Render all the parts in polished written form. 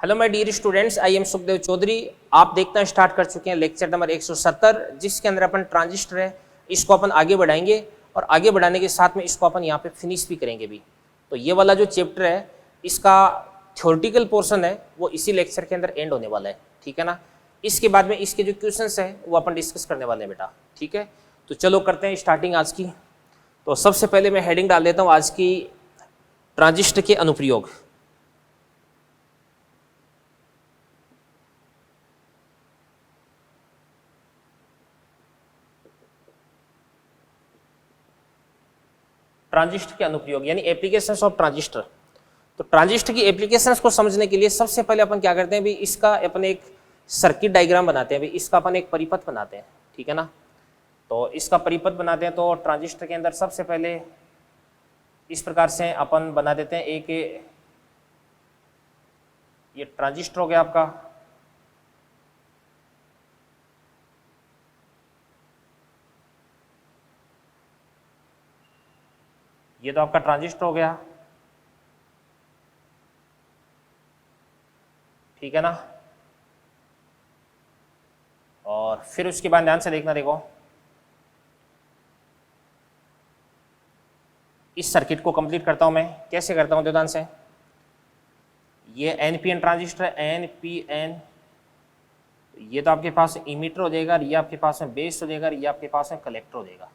Hello my dear students, I am Sukhdev Chaudhary. आप देखना start कर चुके हैं लेक्चर नंबर 170, जिसके अंदर अपन ट्रांजिस्टर है इसको अपन आगे बढ़ाएंगे और आगे बढ़ाने के साथ में इसको अपन यहाँ पे फिनिश भी करेंगे भी। तो ये वाला जो चैप्टर है इसका थ्योरेटिकल पोर्शन है वो इसी लेक्चर के अंदर एंड होने वाला है, ठीक है ना। इसके बाद में इसके जो क्वेश्चंस है वो अपन डिस्कस करने वाले हैं बेटा, ठीक है। तो चलो करते हैं स्टार्टिंग आज की। तो सबसे पहले मैं हेडिंग डाल देता हूँ आज की, ट्रांजिस्टर के अनुप्रयोग। ट्रांजिस्टर के अनुप्रयोग यानी एप्लीकेशंस ऑफ ट्रांजिस्टर। तो ट्रांजिस्टर की एप्लीकेशंस को समझने के लिए सबसे पहले अपन क्या करते हैं भी, इसका अपन एक सर्किट डायग्राम बनाते हैं भी, इसका अपन एक परिपथ बनाते हैं, ठीक है ना। तो इसका परिपथ बनाते हैं तो ट्रांजिस्टर के अंदर सबसे पहले इस प्रकार से अपन बना देते हैं। एक ये ट्रांजिस्टर हो गया आपका, ये तो आपका ट्रांजिस्टर हो गया, ठीक है ना। और फिर उसके बाद ध्यान से देखना, देखो इस सर्किट को कंप्लीट करता हूं मैं। कैसे करता हूं ध्यान से, ये NPN ट्रांजिस्टर है, NPN। ये तो आपके पास इमीटर हो जाएगा, ये आपके पास में बेस हो जाएगा, ये आपके पास में कलेक्टर हो जाएगा।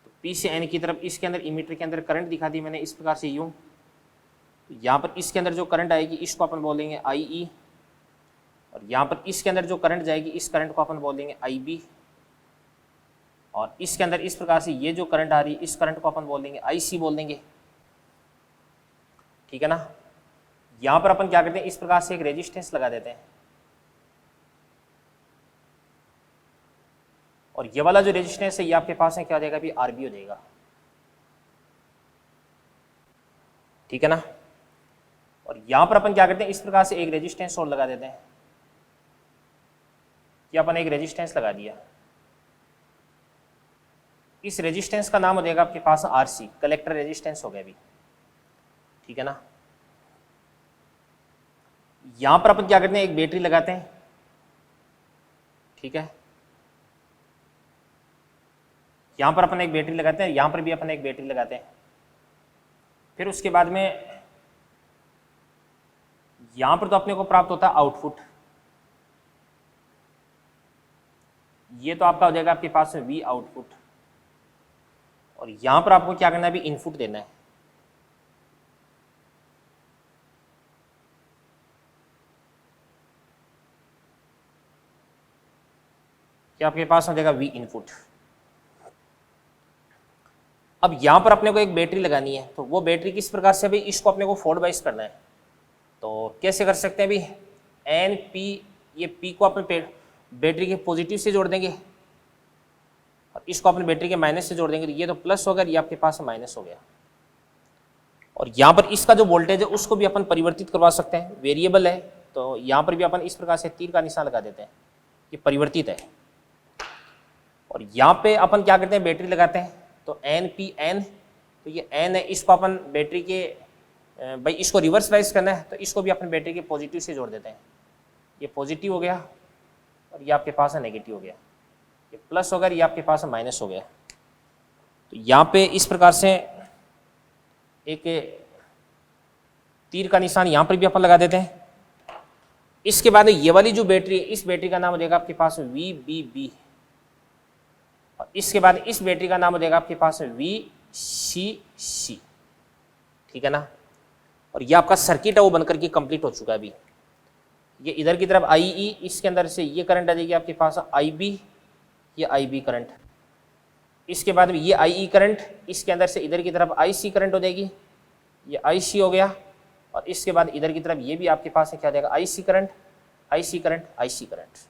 तो P से N की तरफ इसके अंदर इमीटर के अंदर करंट दिखा दी मैंने इस प्रकार से यूं। तो यहाँ पर इसके अंदर जो करंट आएगी इसको अपन बोलेंगे IE, और यहाँ पर इसके अंदर जो करंट जाएगी इस करंट को अपन बोलेंगे IB, और इसके अंदर इस प्रकार से ये जो करंट आ रही है इस करंट को अपन बोल देंगे IC बोल देंगे, ठीक है ना। यहाँ पर अपन क्या करते हैं, इस प्रकार से एक रेजिस्टेंस लगा देते हैं, और ये वाला जो रेजिस्टेंस है ये आपके पास है क्या हो जाएगा अभी RB हो जाएगा, ठीक है ना। और यहाँ पर अपन क्या करते हैं, इस प्रकार से एक रेजिस्टेंस और लगा देते हैं। ये अपन एक रेजिस्टेंस लगा दिया, इस रेजिस्टेंस का नाम हो जाएगा आपके पास RC, कलेक्टर रेजिस्टेंस हो गया अभी, ठीक है ना। यहां पर अपन क्या करते हैं, एक बैटरी लगाते हैं, ठीक है। यहां पर अपन एक बैटरी लगाते हैं, यहां पर भी अपन एक बैटरी लगाते हैं। फिर उसके बाद में यहां पर तो अपने को प्राप्त होता है आउटपुट, ये तो आपका हो जाएगा आपके पास में V आउटपुट, और यहां पर आपको क्या करना है, अभी इनपुट देना है। क्या आपके पास हो जाएगा V इनपुट। अब यहां पर अपने को एक बैटरी लगानी है, तो वो बैटरी किस प्रकार से, अभी इसको अपने को 4/2 करना है। तो कैसे कर सकते हैं अभी, NP, ये P को अपन बैटरी के पॉजिटिव से जोड़ देंगे और इसको अपने बैटरी के माइनस से जोड़ देंगे, तो ये तो प्लस हो गया, ये आपके पास माइनस हो गया। और यहाँ पर इसका जो वोल्टेज है उसको भी अपन परिवर्तित करवा सकते हैं, वेरिएबल है, तो यहाँ पर भी अपन इस प्रकार से तीर का निशान लगा देते हैं, ये परिवर्तित है। और यहाँ पे अपन क्या करते हैं, बैटरी लगाते हैं, तो NPN, तो ये N है, इसको अपन बैटरी के भाई इसको रिवर्स वाइज करना है, तो इसको भी अपन बैटरी के पॉजिटिव से जोड़ देते हैं। ये पॉजिटिव हो गया और ये आपके पास है नेगेटिव हो गया, ये प्लस हो गया, ये आपके पास माइनस हो गया। तो यहाँ पे इस प्रकार से एक तीर का निशान यहाँ पर भी अपन लगा देते हैं। इसके बाद ये वाली जो बैटरी है, इस बैटरी का नाम हो जाएगा आपके पास VBB, और इसके बाद इस बैटरी का नाम हो जाएगा आपके पास VCC, ठीक है ना। और ये आपका सर्किट है वो बनकर के कंप्लीट हो चुका है अभी। ये इधर की तरफ IE, इसके अंदर से ये करंट आ जाएगी आपके पास IB, ये IB करंट, इसके बाद में ये IE करंट, इसके अंदर से इधर की तरफ IC करंट हो जाएगी, ये IC हो गया, और इसके बाद इधर की तरफ ये भी आपके पास क्या हो जाएगा IC current, IC current, IC current.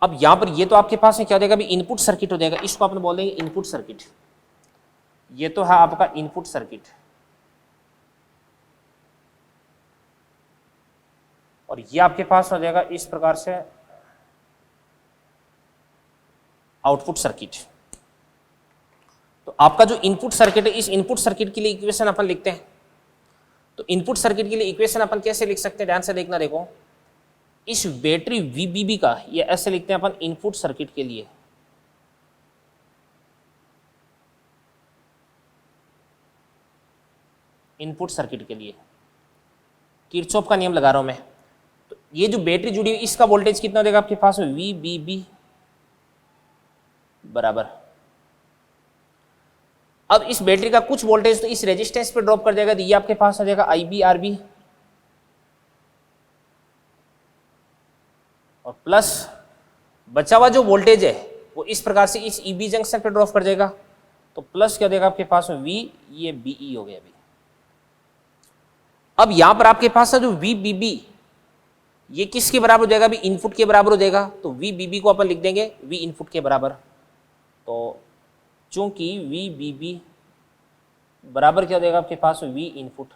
अब यहाँ पर ये तो आपके पास क्या हो जाएगा अभी इनपुट सर्किट हो जाएगा, इसको अपन बोलेंगे इनपुट सर्किट। ये तो है आपका इनपुट सर्किट, और ये आपके पास हो जाएगा इस प्रकार से आउटपुट सर्किट। तो आपका जो इनपुट सर्किट है, इस इनपुट सर्किट के लिए इक्वेशन अपन लिखते हैं। तो इनपुट सर्किट के लिए इक्वेशन अपन कैसे लिख सकते हैं, ध्यान से देखना। देखो इस बैटरी VBB का ये ऐसे लिखते हैं अपन इनपुट सर्किट के लिए। इनपुट सर्किट के लिए किरचॉफ का नियम लगा रहा हूं मैं। तो ये जो बैटरी जुड़ी हुई इसका वोल्टेज कितना देगा आपके पास में, VBB बराबर। अब इस बैटरी का कुछ वोल्टेज तो इस रेजिस्टेंस पे ड्रॉप कर जाएगा, तो ये आपके पास आ जाएगा IBRB, और प्लस बचा हुआ जो वोल्टेज है वो इस प्रकार से इस EB जंक्शन पे ड्रॉप कर जाएगा, तो प्लस क्या देगा आपके पास में V, ये BE हो गया अभी। अब यहां पर आपके पास जो VBB ये किसके बराबर हो जाएगा, अभी इनपुट के बराबर हो जाएगा, तो VBB को अपन लिख देंगे V इनपुट के बराबर। तो चूंकि VBB बराबर क्या हो जाएगा आपके पास V इनपुट,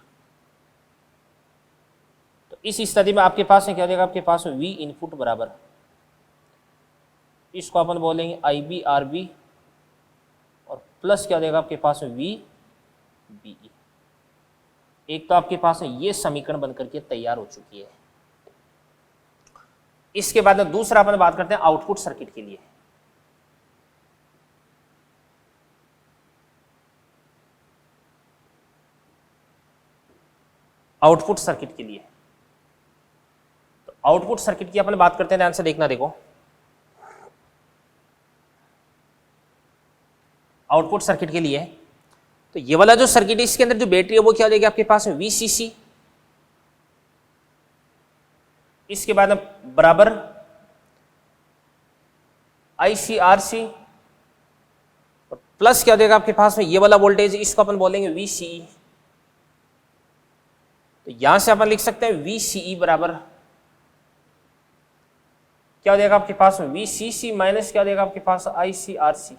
तो इस स्थिति में आपके पास क्या हो जाएगा आपके पास V इनपुट बराबर, इसको अपन बोलेंगे IBRB, और प्लस क्या हो जाएगा आपके पास VBE। एक तो आपके पास ये समीकरण बनकर के तैयार हो चुकी है। इसके बाद में दूसरा अपन बात करते हैं आउटपुट सर्किट के लिए। आउटपुट सर्किट के लिए तो आउटपुट सर्किट की अपन बात करते हैं, ध्यान से देखना। देखो आउटपुट सर्किट के लिए तो ये वाला जो सर्किट है इसके अंदर जो बैटरी है वो क्या हो जाएगी आपके पास में VCC, इसके बाद में बराबर ICRC, और प्लस क्या हो जाएगा आपके पास में ये वाला वोल्टेज, इसको अपन बोलेंगे VCE। तो यहां से अपन लिख सकते हैं VCE बराबर क्या हो जाएगा आपके पास में VCC माइनस क्या हो जाएगा आपके पास ICRC।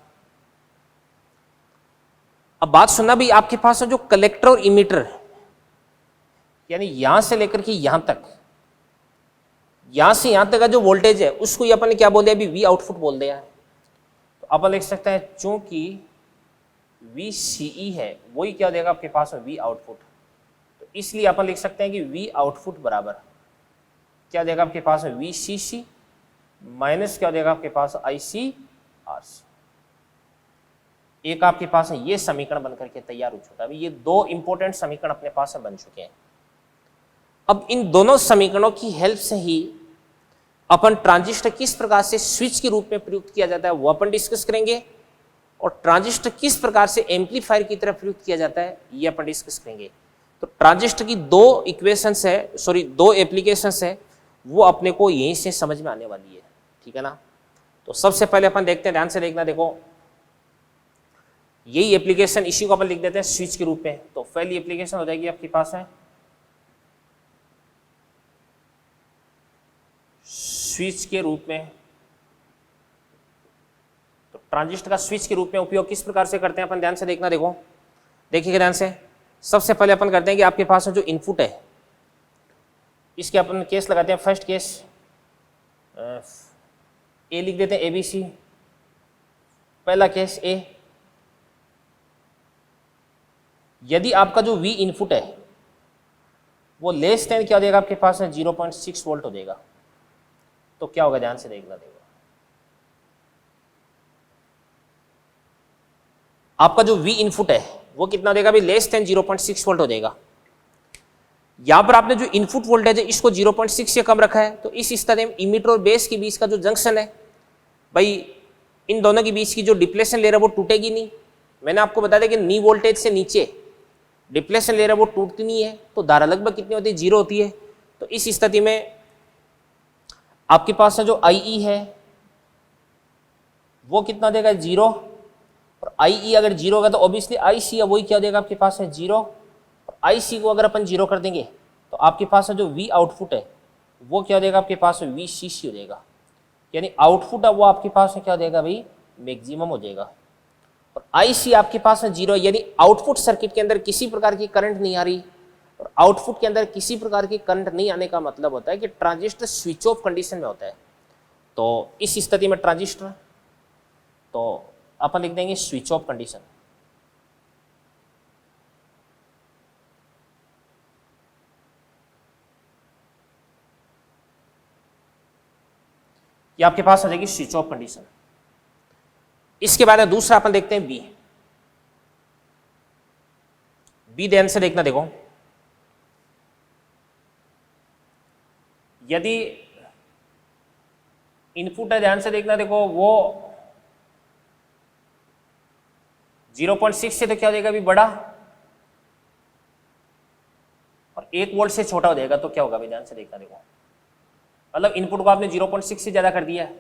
अब बात सुनना भी, आपके पास जो कलेक्टर और इमीटर यानी यहां से लेकर के यहां तक, यहां से यहां तक का जो वोल्टेज है उसको ये अपन ने क्या बोल दिया अभी, V आउटपुट बोल दिया है। तो अपन लिख सकते हैं चूंकि VCE है वही क्या देगा आपके पास में V आउटपुट, तो इसलिए अपन लिख सकते हैं कि V आउटपुट बराबर क्या देगा आपके पास में VCC माइनस क्या देगा आपके पास ICRC। एक आपके पास है ये समीकरण बनकर के तैयार हो चुका है। अभी ये दो इंपॉर्टेंट समीकरण अपने पास में बन चुके हैं। अब इन दोनों समीकरणों की हेल्प से ही अपन ट्रांजिस्टर किस प्रकार से स्विच के रूप में प्रयुक्त किया जाता है वो अपन डिस्कस करेंगे, और ट्रांजिस्टर किस प्रकार से एम्पलीफायर की तरह प्रयुक्त किया जाता है ये अपन डिस्कस करेंगे। तो ट्रांजिस्टर की दो इक्वेशंस है, सॉरी दो एप्लीकेशंस है, वो अपने को यहीं से समझ में आने वाली है, ठीक है ना। तो सबसे पहले अपन देखते हैं, ध्यान से देखना। देखो यही एप्लीकेशन, इसी को अपन लिख देते हैं स्विच के रूप में। तो पहली एप्लीकेशन हो जाएगी आपके पास है स्विच के रूप में। तो ट्रांजिस्टर का स्विच के रूप में उपयोग किस प्रकार से करते हैं अपन, ध्यान से देखना। देखो देखिएगा ध्यान से। सबसे पहले अपन करते हैं कि आपके पास जो इनपुट है इसके अपन केस लगाते हैं। फर्स्ट केस ए लिख देते हैं ABC, पहला केस A। यदि आपका जो V इनपुट है वो लेस देन क्या हो जाएगा आपके पास है 0.6 वोल्ट हो जाएगा, तो क्या होगा, ध्यान से देखना। देखो आपका जो V इनपुट है वो कितना देगा अभी, लेस देन 0.6 वोल्ट हो जाएगा। यहां पर आपने जो इनपुट वोल्टेज है इसको 0.6 से कम रखा है, तो इस स्थिति में इमीटर और बेस के बीच का जो जंक्शन है भाई, इन दोनों के बीच की जो डिप्लेशन ले रहा है वो टूटेगी नहीं। मैंने आपको बता दिया कि नी वोल्टेज से नीचे डिप्लेशन ले रहा है वो टूटती नहीं है, तो धारा लगभग कितनी होती है, 0 होती है। तो इस स्थिति में आपके पास जो IE है वो कितना देगा, 0, और IE अगर 0 होगा तो ऑब्वियसली IC है वही क्या देगा आपके पास है 0, और IC को अगर अपन 0 कर देंगे तो आपके पास जो V आउटपुट है वो क्या देगा आपके पास VCC हो जाएगा, यानी आउटपुट है वो आपके पास क्या देगा भाई, मैक्सिमम हो जाएगा। और IC आपके पास 0, यानी आउटपुट सर्किट के अंदर किसी प्रकार की करंट नहीं आ रही, और आउटपुट के अंदर किसी प्रकार की करंट नहीं आने का मतलब होता है कि ट्रांजिस्टर स्विच ऑफ कंडीशन में होता है। तो इस स्थिति में ट्रांजिस्टर, तो अपन लिख देंगे स्विच ऑफ कंडीशन। ये आपके पास आ जाएगी स्विच ऑफ कंडीशन। इसके बाद में दूसरा अपन देखते हैं बी। बी ध्यान से देखना, देखो यदि इनपुट है, ध्यान से देखना, देखो वो 0.6 से तो क्या हो जाएगा अभी बड़ा, और 1 वोल्ट से छोटा हो जाएगा तो क्या होगा भाई, ध्यान से देखना, देखो मतलब इनपुट को आपने 0.6 से ज्यादा कर दिया है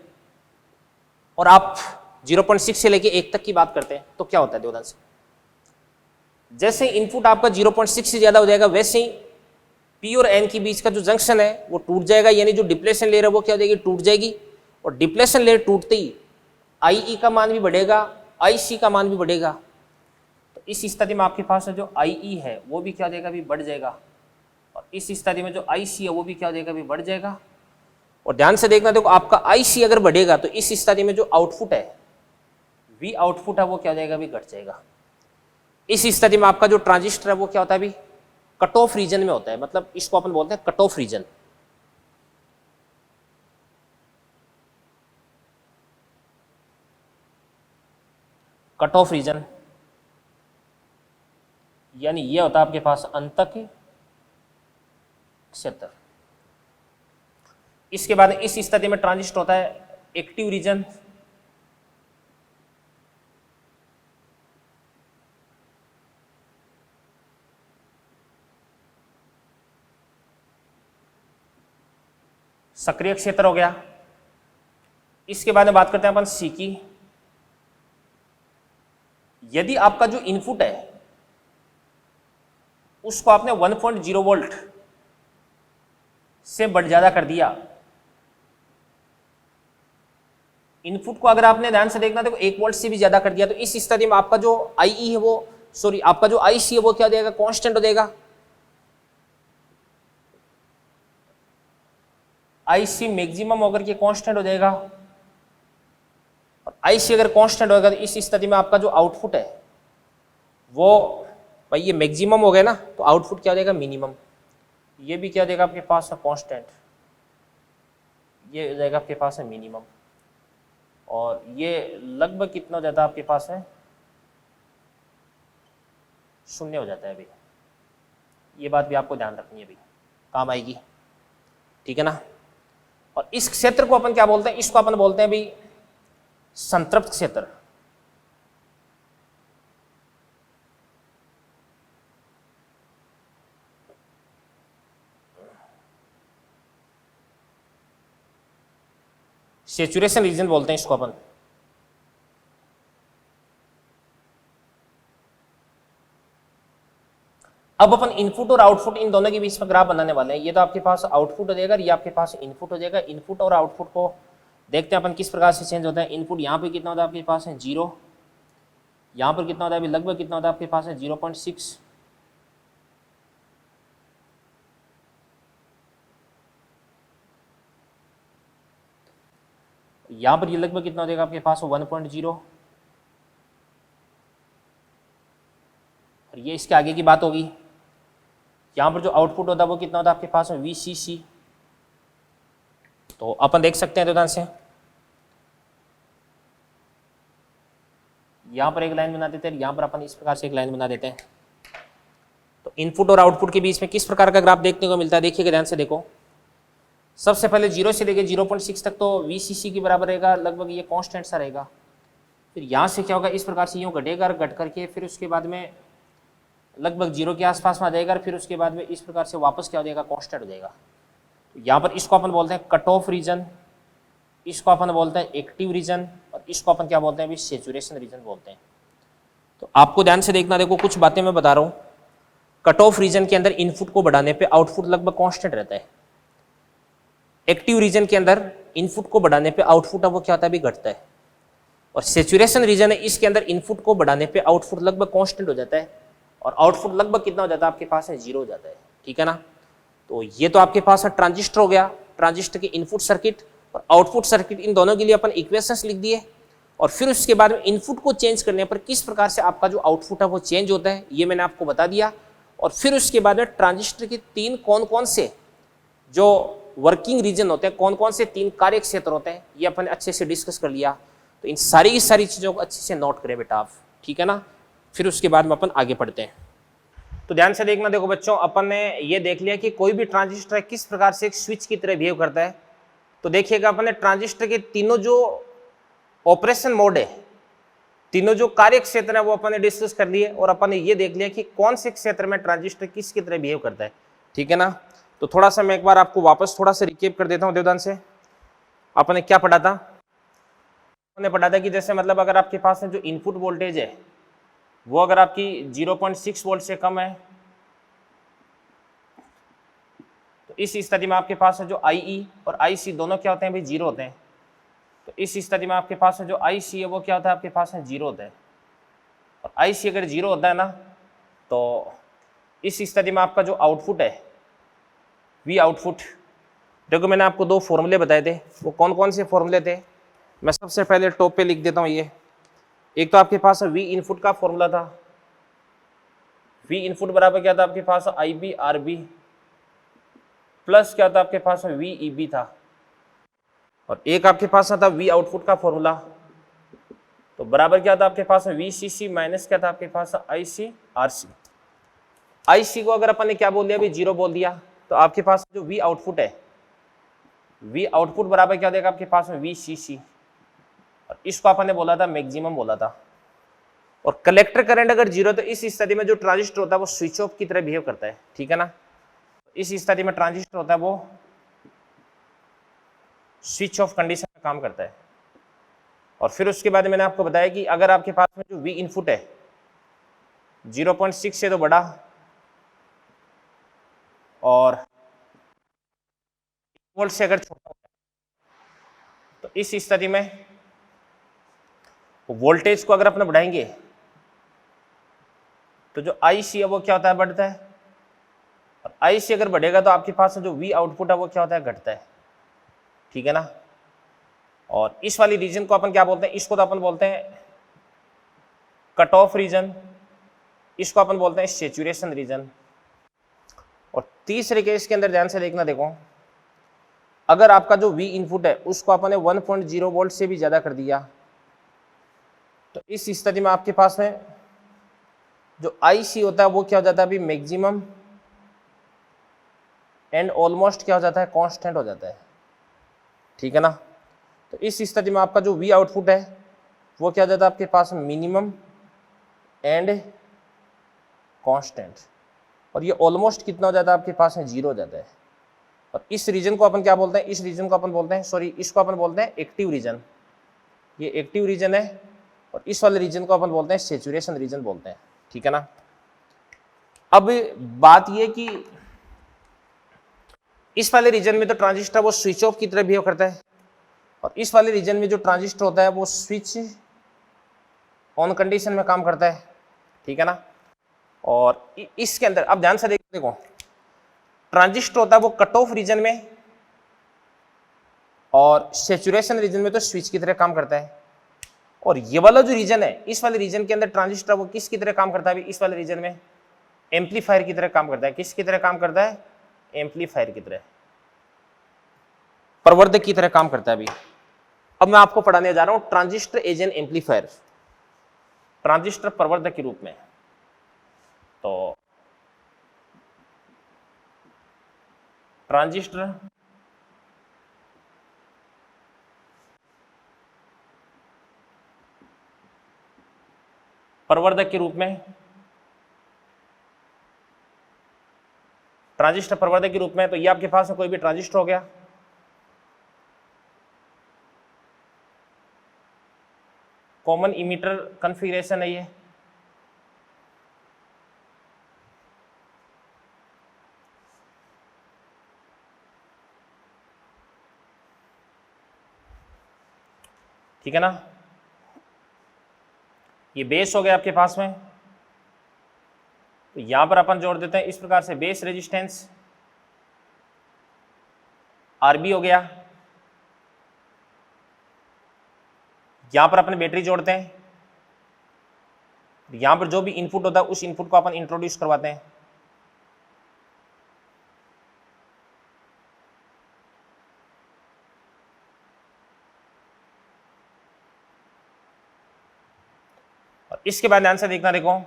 और आप 0.6 से लेके 1 तक की बात करते हैं तो क्या होता है, ध्यान से जैसे इनपुट आपका 0.6 से ज्यादा हो जाएगा वैसे ही पी और एन के बीच का जो जंक्शन है वो टूट जाएगा, यानी जो डिप्लेशन लेयर है वो क्या हो जाएगी, टूट जाएगी। और डिप्लेशन लेयर टूटते ही आई का मान भी बढ़ेगा, आई का मान भी बढ़ेगा। तो इस स्थिति में आपके पास जो आई है वो भी क्या हो जाएगा, भी बढ़ जाएगा, और इस स्थिति में जो आई है वो भी क्या हो जाएगा, भी बढ़ जाएगा। और ध्यान से देखना, देखो आपका आई अगर बढ़ेगा तो इस स्थिति में जो आउटपुट है वी आउटपुट है वो क्या हो जाएगा, भी घट जाएगा। इस स्थिति में आपका जो ट्रांजिस्टर है वो क्या होता है, भी कट ऑफ रीजन में होता है, मतलब इसको अपन बोलते हैं cut off region. Cut off region यानी ये होता है आपके पास अंतक क्षेत्र। इसके बाद इस स्थिति में ट्रांजिस्टर होता है एक्टिव रीजन, सक्रिय क्षेत्र हो गया। इसके बाद में बात करते हैं अपन सी की। यदि आपका जो इनपुट है उसको आपने 1.0 वोल्ट से बढ़ ज्यादा कर दिया, इनपुट को अगर आपने ध्यान से देखना देखो 1 वोल्ट से भी ज्यादा कर दिया, तो इस स्थिति में आपका जो आई है वो आपका जो आई है वो क्या हो जाएगा, कांस्टेंट हो जाएगा। आईसी मैक्सिमम होकर के कांस्टेंट हो जाएगा, और आईसी अगर कांस्टेंट होगा तो इस स्थिति में आपका जो आउटपुट है वो भाई ये मैक्सिमम हो गया ना, तो आउटपुट क्या हो जाएगा, मिनिमम। ये भी क्या हो जाएगा आपके पास है कांस्टेंट, ये हो जाएगा आपके पास है मिनिमम, और ये लगभग कितना हो जाता है आपके पास है, 0 हो जाता है भाई। ये बात भी आपको ध्यान रखनी है भाई, काम आएगी, ठीक है ना। और इस क्षेत्र को अपन क्या बोलते हैं, इसको अपन बोलते हैं भाई संतृप्त क्षेत्र। सैचुरेशन रीजन बोलते हैं इसको अपन। अब अपन इनपुट और आउटपुट इन दोनों के बीच में ग्राफ बनाने वाले हैं। ये तो आपके पास आउटपुट हो जाएगा, ये आपके पास इनपुट हो जाएगा। इनपुट और आउटपुट को देखते हैं अपन किस प्रकार से चेंज होता है। इनपुट यहाँ पे कितना होता है आपके पास है 0, यहाँ पर कितना होता है अभी लगभग कितना होता है आपके पास है 0.6, यहाँ पर ये लगभग कितना हो जाएगा आपके पास 1.0, और ये इसके आगे की बात होगी। यहाँ पर जो आउटपुट होता है वो कितना होता है आपके पास में VCC। तो अपन देख सकते हैं ध्यान से, यहाँ पर एक लाइन बना देते हैं, यहाँ पर अपन इस प्रकार से एक लाइन बना देते हैं। तो इनपुट और आउटपुट के बीच में किस प्रकार का ग्राफ देखने को मिलता है, देखिएगा ध्यान से देखो। सबसे पहले 0 से लेके 0.6 तक तो VCC के बराबर रहेगा, लगभग ये कांस्टेंट सा रहेगा। फिर यहाँ से क्या होगा, इस प्रकार से यूँ घटेगा, घट करके फिर उसके बाद में लगभग 0 के आसपास में आ जाएगा, फिर उसके बाद में इस प्रकार से वापस क्या हो जाएगा, कांस्टेंट हो जाएगा। तो यहाँ पर इसको अपन बोलते हैं कट ऑफ रीजन, इसको अपन बोलते हैं एक्टिव रीजन, और इसको अपन क्या बोलते हैं अभी सैचुरेशन रीजन बोलते हैं। तो आपको ध्यान से देखना, देखो कुछ बातें मैं बता रहा हूँ। कट ऑफ रीजन के अंदर इनपुट को बढ़ाने पे आउटपुट लगभग कांस्टेंट रहता है। एक्टिव रीजन के अंदर इनपुट को बढ़ाने पे आउटपुट है वो क्या होता है, भी घटता है। और सैचुरेशन रीजन है, इसके अंदर इनपुट को बढ़ाने पे आउटपुट लगभग कांस्टेंट हो जाता है, और आउटपुट लगभग कितना हो जाता है आपके पास है 0 हो जाता है, ठीक है ना। तो ये तो आपके पास है ट्रांजिस्टर हो गया, ट्रांजिस्टर के इनपुट सर्किट और आउटपुट सर्किट, इन दोनों के लिए अपन इक्वेशंस लिख दिए। और फिर उसके बाद में इनपुट को चेंज करने पर किस प्रकार से आपका जो आउटपुट है वो चेंज होता है, ये मैंने आपको बता दिया। और फिर उसके बाद में ट्रांजिस्टर के 3 कौन कौन से जो वर्किंग रीजन होते हैं, कौन कौन से 3 कार्य क्षेत्र होते हैं, ये अपन अच्छे से डिस्कस कर लिया। तो इन सारी की सारी चीज़ों को अच्छे से नोट करें बेटा आप, ठीक है ना। फिर उसके बाद में अपन आगे पढ़ते हैं। तो ध्यान से देखना, देखो बच्चों, अपन ने ये देख लिया कि कोई भी ट्रांजिस्टर किस प्रकार से एक स्विच की तरह बिहेव करता है। तो देखिएगा, अपन ने ट्रांजिस्टर के तीनों जो ऑपरेशन मोड है, तीनों जो कार्य क्षेत्र है, वो अपन ने डिस्कस कर लिए, और अपन ने ये देख लिया कि कौन से क्षेत्र में ट्रांजिस्टर किसकी तरह बिहेव करता है, ठीक है ना। तो थोड़ा सा मैं एक बार आपको वापस थोड़ा सा रिकेप कर देता हूँ देवदान से। अपन ने क्या पढ़ा था? अपन ने पढ़ा था कि जैसे मतलब अगर आपके पास जो इनपुट वोल्टेज है वो अगर आपकी 0.6 वोल्ट से कम है, तो इस स्थिति में आपके पास है जो IE और IC दोनों क्या होते हैं भाई, जीरो होते हैं। तो इस स्थिति में आपके पास है जो IC है वो क्या होता है, आपके पास है जीरो होता है। और IC अगर जीरो होता है ना, तो इस स्थिति में आपका जो आउटपुट है V आउटपुट, देखो मैंने आपको 2 फॉर्मूले बताए थे, वो कौन कौन से फॉर्मूले थे, मैं सबसे पहले टॉप पे लिख देता हूँ। ये एक तो आपके पास V इनपुट का फॉर्मूला था, V इनपुट बराबर क्या था आपके पास, IB RB प्लस क्या था आपके पास, VEB था। और एक आपके पास था V आउटपुट का फॉर्मूला, तो बराबर क्या था आपके पास, VCC माइनस क्या था आपके पास, IC RC। IC को अगर अपन ने क्या बोल दिया अभी, जीरो बोल दिया, तो आपके पास जो V आउटपुट है, V आउटपुट बराबर क्या देगा आपके पास में, VCC, और इसको अपन ने बोला था मैक्सिमम बोला था। और कलेक्टर करंट अगर जीरो, तो इस स्थिति में जो ट्रांजिस्टर होता है वो स्विच ऑफ की तरह बिहेव करता है, ठीक है ना। इस स्थिति में ट्रांजिस्टर होता है वो स्विच ऑफ कंडीशन में काम करता है। और फिर उसके बाद मैंने आपको बताया कि अगर आपके पास में जो V इनपुट है 0.6 से तो बड़ा और वोल्ट से अगर छोटा होता है, तो इस स्थिति में वोल्टेज को अगर अपन बढ़ाएंगे तो जो IC है वो क्या होता है, बढ़ता है। और IC अगर बढ़ेगा तो आपके पास जो V आउटपुट है वो क्या होता है, घटता है, ठीक है ना। और इस वाली रीजन को अपन क्या बोलते हैं, इसको तो अपन बोलते हैं कट ऑफ रीजन, इसको अपन बोलते हैं सैचुरेशन रीजन। और तीसरे केस के अंदर ध्यान से देखना, देखो अगर आपका जो V इनपुट है उसको अपन ने 1.0 वोल्ट से भी ज्यादा कर दिया, तो इस स्थिति में आपके पास में जो IC होता है वो क्या हो जाता है अभी, मैक्सिमम एंड ऑलमोस्ट क्या हो जाता है, कांस्टेंट हो जाता है, ठीक है ना। तो इस स्थिति में आपका जो V आउटपुट है वो क्या हो जाता है आपके पास, मिनिमम एंड कांस्टेंट, और ये ऑलमोस्ट कितना हो जाता है आपके पास में, जीरो हो जाता है। और इस रीजन को अपन क्या बोलते हैं, इस रीजन को अपन बोलते हैं, सॉरी इसको अपन बोलते हैं एक्टिव रीजन, ये एक्टिव रीजन है। और इस वाले रीजन को अपन बोलते हैं सैचुरेशन रीजन बोलते हैं, ठीक है ना। अब बात ये कि इस वाले रीजन में तो ट्रांजिस्टर वो स्विच ऑफ की तरह बिहेव करता है, और इस वाले रीजन में जो ट्रांजिस्टर होता है वो स्विच ऑन कंडीशन में काम करता है, ठीक है ना। और इसके अंदर अब ध्यान से देखो, ट्रांजिस्टर होता है वो कट ऑफ रीजन में और सैचुरेशन रीजन में तो स्विच की तरह काम करता है। और ये वाला जो रीजन है, इस वाले रीजन के अंदर ट्रांजिस्टर वो किस की तरह काम करता है, इस वाले रीजन में एम्पलीफायर की तरह काम करता है। किस की तरह काम करता है, एम्पलीफायर की तरह, प्रवर्धक की तरह काम करता है। अभी अब मैं आपको पढ़ाने जा रहा हूं transistor as an amplifier, transistor प्रवर्धक के रूप में। तो ट्रांजिस्टर प्रवर्धक के रूप में, ट्रांजिस्टर प्रवर्धक के रूप में, तो ये आपके पास कोई भी ट्रांजिस्टर हो गया, कॉमन इमीटर कॉन्फ़िगरेशन है ये, ठीक है ना। ये बेस हो गया आपके पास में, तो यहां पर अपन जोड़ देते हैं इस प्रकार से, बेस रेजिस्टेंस RB हो गया, यहां पर अपन बैटरी जोड़ते हैं, यहां पर जो भी इनपुट होता है उस इनपुट को अपन इंट्रोड्यूस करवाते हैं, इसके बाद ध्यान से देखना, देखो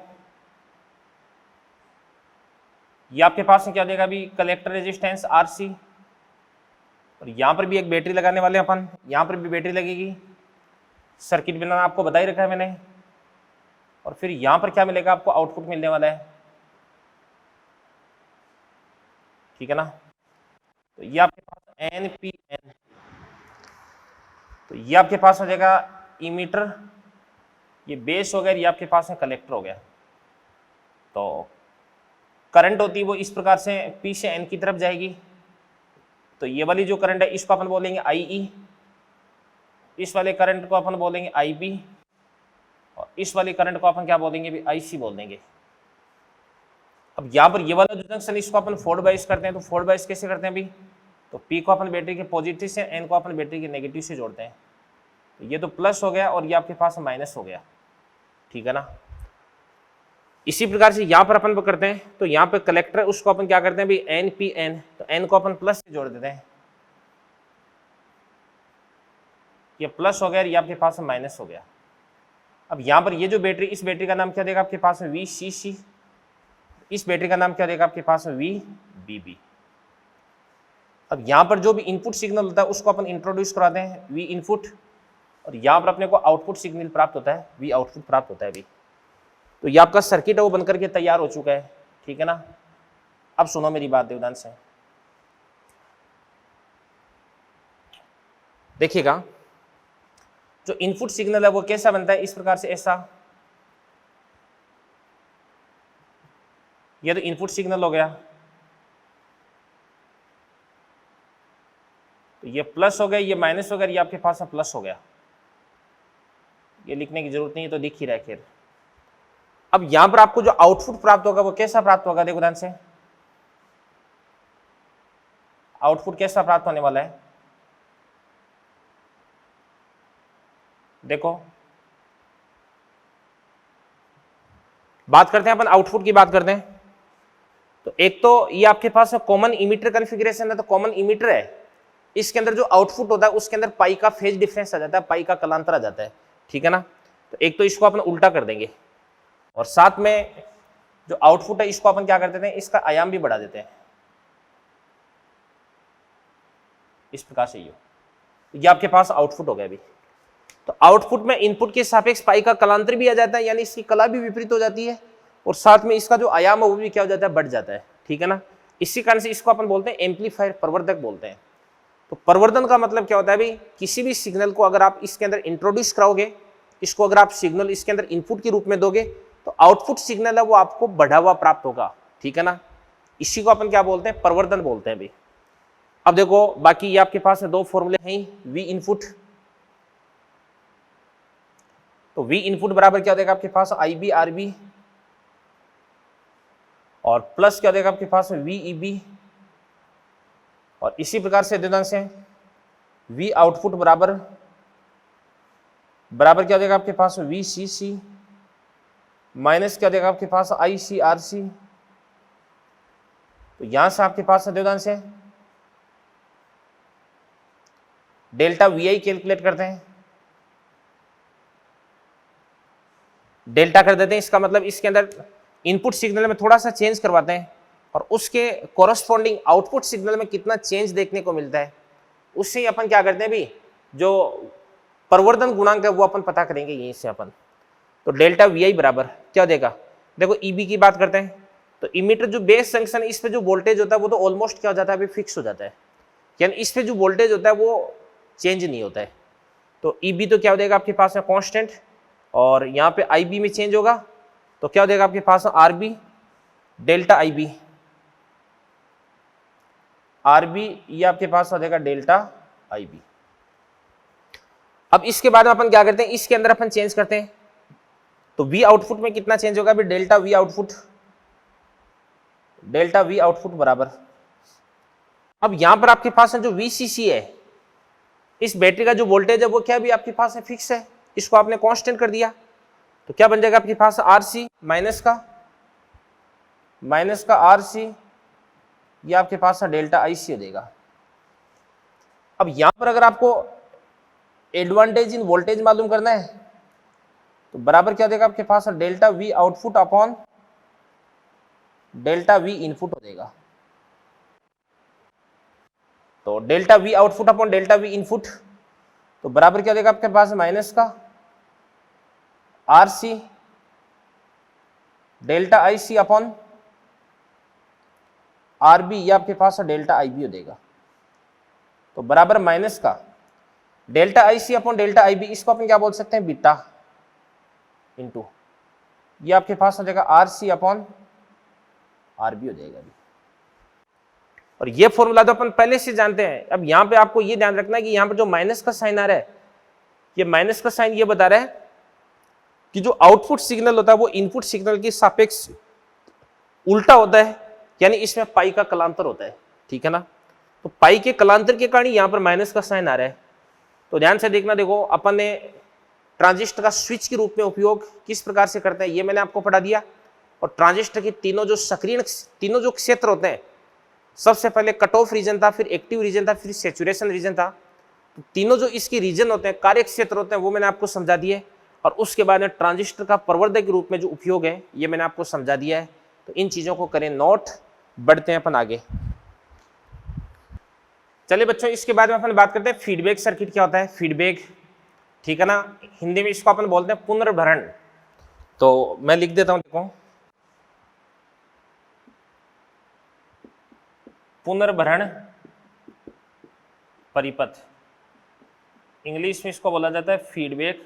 ये आपके पास में क्या देगा अभी, कलेक्टर रेजिस्टेंस RC, और यहां पर भी एक बैटरी लगाने वाले हैं अपन, यहां पर भी बैटरी लगेगी, सर्किट बनाना आपको बता ही रखा है मैंने, और फिर यहां पर क्या मिलेगा आपको, आउटपुट मिलने वाला है, ठीक है ना। तो ये आपके पास NPN, तो ये आपके पास हो जाएगा इमीटर, ये बेस हो गया, ये आपके पास में कलेक्टर हो गया। तो करंट होती है वो इस प्रकार से P से N की तरफ जाएगी, तो ये वाली जो करंट है इसको अपन बोलेंगे IE, इस वाले करंट को अपन बोलेंगे IB, और इस वाली करंट को अपन क्या बोलेंगे भी, IC बोल देंगे। अब यहाँ पर ये वाला जो जंक्शन इसको अपन फोर्ड बाइस करते हैं, तो फोर्ड बाइस कैसे करते हैं अभी, तो P को अपन बैटरी के पॉजिटिव से, N को अपन बैटरी के नेगेटिव से जोड़ते हैं, तो ये तो प्लस हो गया और ये आपके पास माइनस हो गया, ठीक है ना। इसी प्रकार से यहाँ पर अपन करते हैं, तो यहाँ पे कलेक्टर उसको अपन क्या करते हैं भी, NPN, तो N को अपन प्लस से जोड़ देते हैं, ये प्लस हो गया, ये आपके पास माइनस हो गया। अब यहाँ पर ये जो बैटरी, इस बैटरी का नाम क्या देगा आपके पास में, VCC, इस बैटरी का नाम क्या देगा आपके पास में, VBB। अब यहाँ पर जो भी इनपुट सिग्नल होता है उसको अपन इंट्रोड्यूस कराते हैं, V इनपुट, और यहाँ पर अपने को आउटपुट सिग्नल प्राप्त होता है, V आउटपुट प्राप्त होता है अभी। तो ये आपका सर्किट है वो बनकर के तैयार हो चुका है, ठीक है ना। अब सुनो मेरी बात ध्यान से, देखिएगा जो इनपुट सिग्नल है वो कैसा बनता है, इस प्रकार से, ऐसा, ये तो इनपुट सिग्नल हो गया, तो ये प्लस हो गया, ये माइनस हो गया, ये आपके पास में प्लस हो गया, ये लिखने की जरूरत नहीं है, तो दिख ही रहा है खैर। अब यहां पर आपको जो आउटपुट प्राप्त होगा वो कैसा प्राप्त होगा, देखो ध्यान से, आउटपुट कैसा प्राप्त होने वाला है, देखो बात करते हैं अपन, आउटपुट की बात करते हैं। तो एक तो ये आपके पास कॉमन इमीटर कॉन्फ़िगरेशन है, तो कॉमन इमीटर है, इसके अंदर जो आउटपुट होता है उसके अंदर पाई का फेज डिफरेंस आ जाता है, पाई का कलांतर आ जाता है, ठीक है ना। तो एक तो इसको अपन उल्टा कर देंगे, और साथ में जो आउटपुट है इसको अपन क्या कर देते हैं, इसका आयाम भी बढ़ा देते हैं, इस प्रकार से ये आपके पास आउटपुट हो गया अभी। तो आउटपुट में इनपुट के सापेक्ष पाई का कलांतर भी आ जाता है, यानी इसकी कला भी विपरीत हो जाती है, और साथ में इसका जो आयाम है वो भी क्या हो जाता है, बढ़ जाता है, ठीक है ना। इसी कारण से इसको अपन बोलते हैं एम्पलीफायर, प्रवर्धक बोलते हैं। तो प्रवर्धन का मतलब क्या होता है भाई, किसी भी सिग्नल को अगर आप इसके अंदर इंट्रोड्यूस कराओगे, इसको अगर आप सिग्नल इसके अंदर इनपुट के रूप में दोगे, तो आउटपुट सिग्नल है वो आपको बढ़ा हुआ प्राप्त होगा, ठीक है ना। इसी को अपन क्या बोलते हैं, प्रवर्धन बोलते हैं भाई। अब देखो बाकी ये आपके पास दो फॉर्मूले हैं, V इनपुट, तो V इनपुट बराबर क्या देगा आपके पास, IB RB, और प्लस क्या देगा आपके पास VEB, और इसी प्रकार से ध्यान से V आउटपुट बराबर क्या देगा आपके पास, VCC, माइनस क्या देगा आपके पास, ICRC। तो यहां से आपके पास ध्यान से डेल्टा VI कैलकुलेट करते हैं, डेल्टा कर देते हैं, इसका मतलब इसके अंदर इनपुट सिग्नल में थोड़ा सा चेंज करवाते हैं, और उसके कोरस्पॉन्डिंग आउटपुट सिग्नल में कितना चेंज देखने को मिलता है, उससे ही अपन क्या करते हैं भी, जो प्रवर्धन गुणांक है वो अपन पता करेंगे यहीं से अपन। तो डेल्टा VI बराबर क्या देगा, देखो EB की बात करते हैं, तो इमीटर जो बेस जंक्शन है इस पे जो वोल्टेज होता है वो तो ऑलमोस्ट क्या हो जाता है, अभी फिक्स हो जाता है, यानी इस पे जो वोल्टेज होता है वो चेंज नहीं होता है। तो EB तो क्या हो जाएगा आपके पास में कांस्टेंट, और यहाँ पे IB में चेंज होगा, तो क्या हो जाएगा आपके पास RB डेल्टा IB, RB ये आपके पास हो जाएगा डेल्टा IB। अब इसके बाद में अपन क्या करते हैं, इसके अंदर अपन चेंज करते हैं, तो V आउटपुट में कितना चेंज होगा, delta V output, delta V output बराबर, अब यहां पर आपके पास है जो VCC है, इस बैटरी का जो वोल्टेज है वो क्या भी आपके पास है, फिक्स है, इसको आपने कांस्टेंट कर दिया, तो क्या बन जाएगा आपके पास RC माइनस का RC, ये आपके पास डेल्टा IC हो जाएगा। अब यहां पर अगर आपको एडवांटेज इन वोल्टेज मालूम करना है, तो बराबर क्या हो जाएगा आपके पास, delta V output upon delta V input हो जाएगा। तो delta V output upon delta V input, तो बराबर क्या हो जाएगा आपके पास, माइनस का R C delta I C upon R B, ये आपके पास डेल्टा आई बी हो जाएगा। तो बराबर माइनस का delta I C upon delta I B, इसको अपन क्या बोल सकते हैं, बीटा इंटू ये आपके पास हो जाएगा R C upon R B हो जाएगा। और ये फॉर्मूला तो अपन पहले से जानते हैं। अब यहां पे आपको ये ध्यान रखना है कि यहां पर जो माइनस का साइन आ रहा है, ये माइनस का साइन ये बता रहा है कि जो आउटपुट सिग्नल होता है वो इनपुट सिग्नल के सापेक्ष उल्टा होता है, यानी इसमें पाई का कलांतर होता है, ठीक है ना। तो पाई के कलांतर के कारण यहां पर माइनस का साइन आ रहा है। तो ध्यान से देखना, देखो अपन ने ट्रांजिस्टर का स्विच के रूप में उपयोग किस प्रकार से करते हैं ये मैंने आपको पढ़ा दिया। और ट्रांजिस्टर के तीनों जो क्षेत्र होते हैं, सबसे पहले कट ऑफ रीजन था, फिर एक्टिव रीजन था, फिर सैचुरेशन रीजन था। तो तीनों जो इसके रीजन होते हैं, कार्य क्षेत्र होते हैं, वो मैंने आपको समझा दिए। और उसके बाद में ट्रांजिस्टर का प्रवर्धक के रूप में जो उपयोग है ये मैंने आपको समझा दिया है। तो इन चीजों को करें नोट, बढ़ते हैं अपन आगे। चलिए बच्चों, इसके बाद में अपन बात करते हैं फीडबैक सर्किट क्या होता है। फीडबैक, ठीक है ना, हिंदी में इसको अपन बोलते हैं पुनर्भरण। तो मैं लिख देता हूं, देखो पुनर्भरण परिपथ, इंग्लिश में इसको बोला जाता है फीडबैक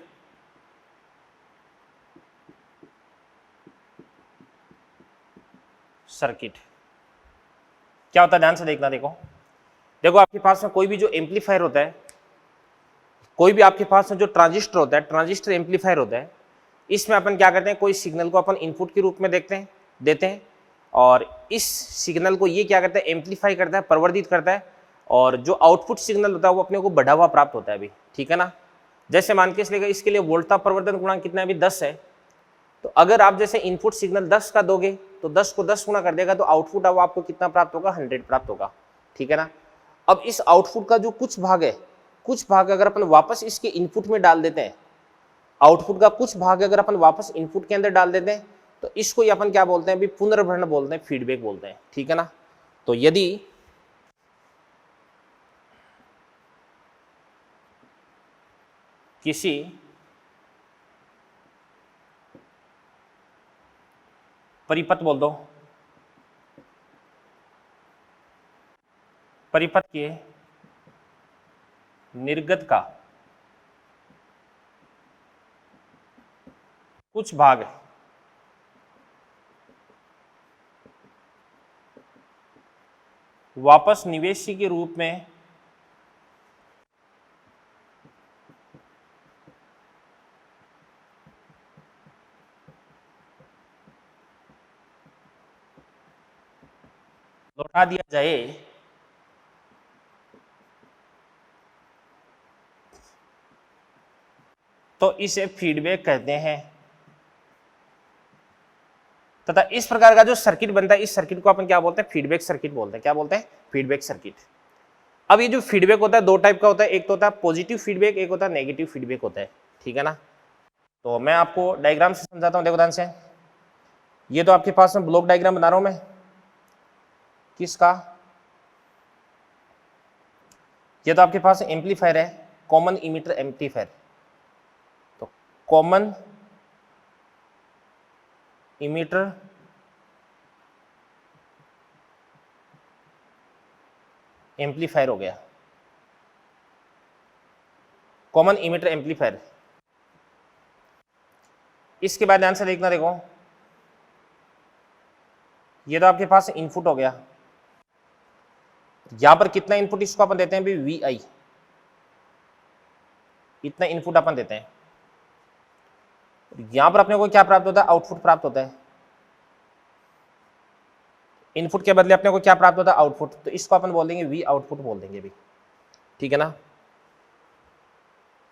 सर्किट। क्या होता है, ध्यान से देखना, देखो आपके पास में कोई भी जो एम्पलीफायर होता है, कोई भी आपके पास में जो ट्रांजिस्टर होता है, ट्रांजिस्टर एम्पलीफायर होता है, इसमें अपन क्या करते हैं, कोई सिग्नल को अपन इनपुट के रूप में देते हैं और इस सिग्नल को ये क्या करता है, एम्पलीफाई करता है, प्रवर्धित करता है। और जो आउटपुट सिग्नल होता है वो अपने को बढ़ा हुआ प्राप्त होता है अभी, ठीक है ना। जैसे मान के इसलिए इसके लिए वोल्टा प्रवर्धन गुणांक कितना है, अभी 10 है। तो अगर आप जैसे इनपुट सिग्नल 10 का दोगे तो 10 को 10 गुना कर देगा, तो आउटपुट अब आपको कितना प्राप्त होगा, 100 प्राप्त होगा, ठीक है ना। अब इस आउटपुट का जो कुछ भाग है, कुछ भाग अगर अपन वापस इसके इनपुट में डाल देते हैं, आउटपुट का कुछ भाग अगर अपन वापस इनपुट के अंदर डाल देते हैं, तो इसको ही अपन क्या बोलते हैं, अभी पुनर्भरण बोलते हैं, फीडबैक बोलते हैं, ठीक है ना। तो यदि किसी परिपथ बोल दो, परिपथ के निर्गत का कुछ भाग वापस निवेशी के रूप में लौटा दिया जाए, तो इसे फीडबैक कहते हैं। तथा इस प्रकार का जो सर्किट बनता है, इस सर्किट को अपन क्या बोलते हैं, फीडबैक सर्किट बोलते हैं। क्या बोलते हैं, फीडबैक सर्किट। अब ये जो फीडबैक होता है दो टाइप का होता है, एक तो होता है पॉजिटिव फीडबैक, एक होता है नेगेटिव फीडबैक होता है, ठीक है ना। तो मैं आपको डायग्राम से समझाता हूँ, देखो ध्यान से। ये तो आपके पास में ब्लॉक डायग्राम बना रहा हूं मैं, किसका, ये तो आपके पास एम्पलीफायर है, कॉमन इमीटर एम्पलीफायर। तो कॉमन इमीटर एम्पलीफायर हो गया, कॉमन इमीटर एम्पलीफायर। इसके बाद ध्यान से देखना, देखो ये तो आपके पास इनपुट हो गया। यहां पर कितना इनपुट इसको अपन देते हैं भी, वी आई, इतना इनपुट अपन देते हैं। यहां पर अपने को क्या प्राप्त होता है, आउटपुट प्राप्त होता है। इनपुट के बदले अपने को क्या प्राप्त होता है, आउटपुट। तो इसको अपन बोल देंगे वी आउटपुट बोल देंगे भी, ठीक है ना।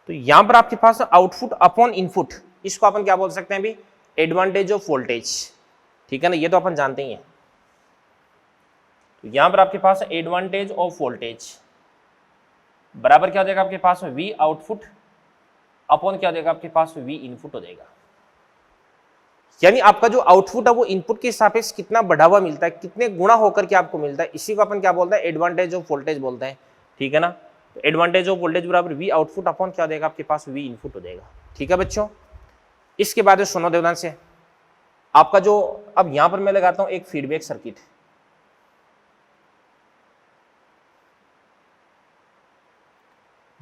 तो यहां पर आपके पास आउटपुट अपॉन इनपुट, इसको अपन क्या बोल सकते हैं भी, एडवांटेज ऑफ वोल्टेज, ठीक है ना। ये तो अपन जानते ही हैं। तो यहां पर आपके पास एडवांटेज ऑफ वोल्टेज बराबर क्या हो जाएगा आपके पास में, वी आउटपुट अपॉन क्या हो जाएगा आपके पास, वी इनपुट हो जाएगा। यानी आपका जो आउटपुट है वो इनपुट के सापेक्ष कितना बढ़ा हुआ मिलता है, कितने गुणा होकर के आपको मिलता है, इसी को अपन क्या बोलते हैं, एडवांटेज ऑफ वोल्टेज बोलते हैं। ठीक है ना, तो एडवांटेज ऑफ वोल्टेज बराबर वी आउटपुट अपॉन क्या देगा आपके पास, वी इनपुट हो जाएगा। ठीक है बच्चों, इसके बाद सुनो ध्यान से, आपका जो अब यहां पर मैं लगाता हूं एक फीडबैक सर्किट,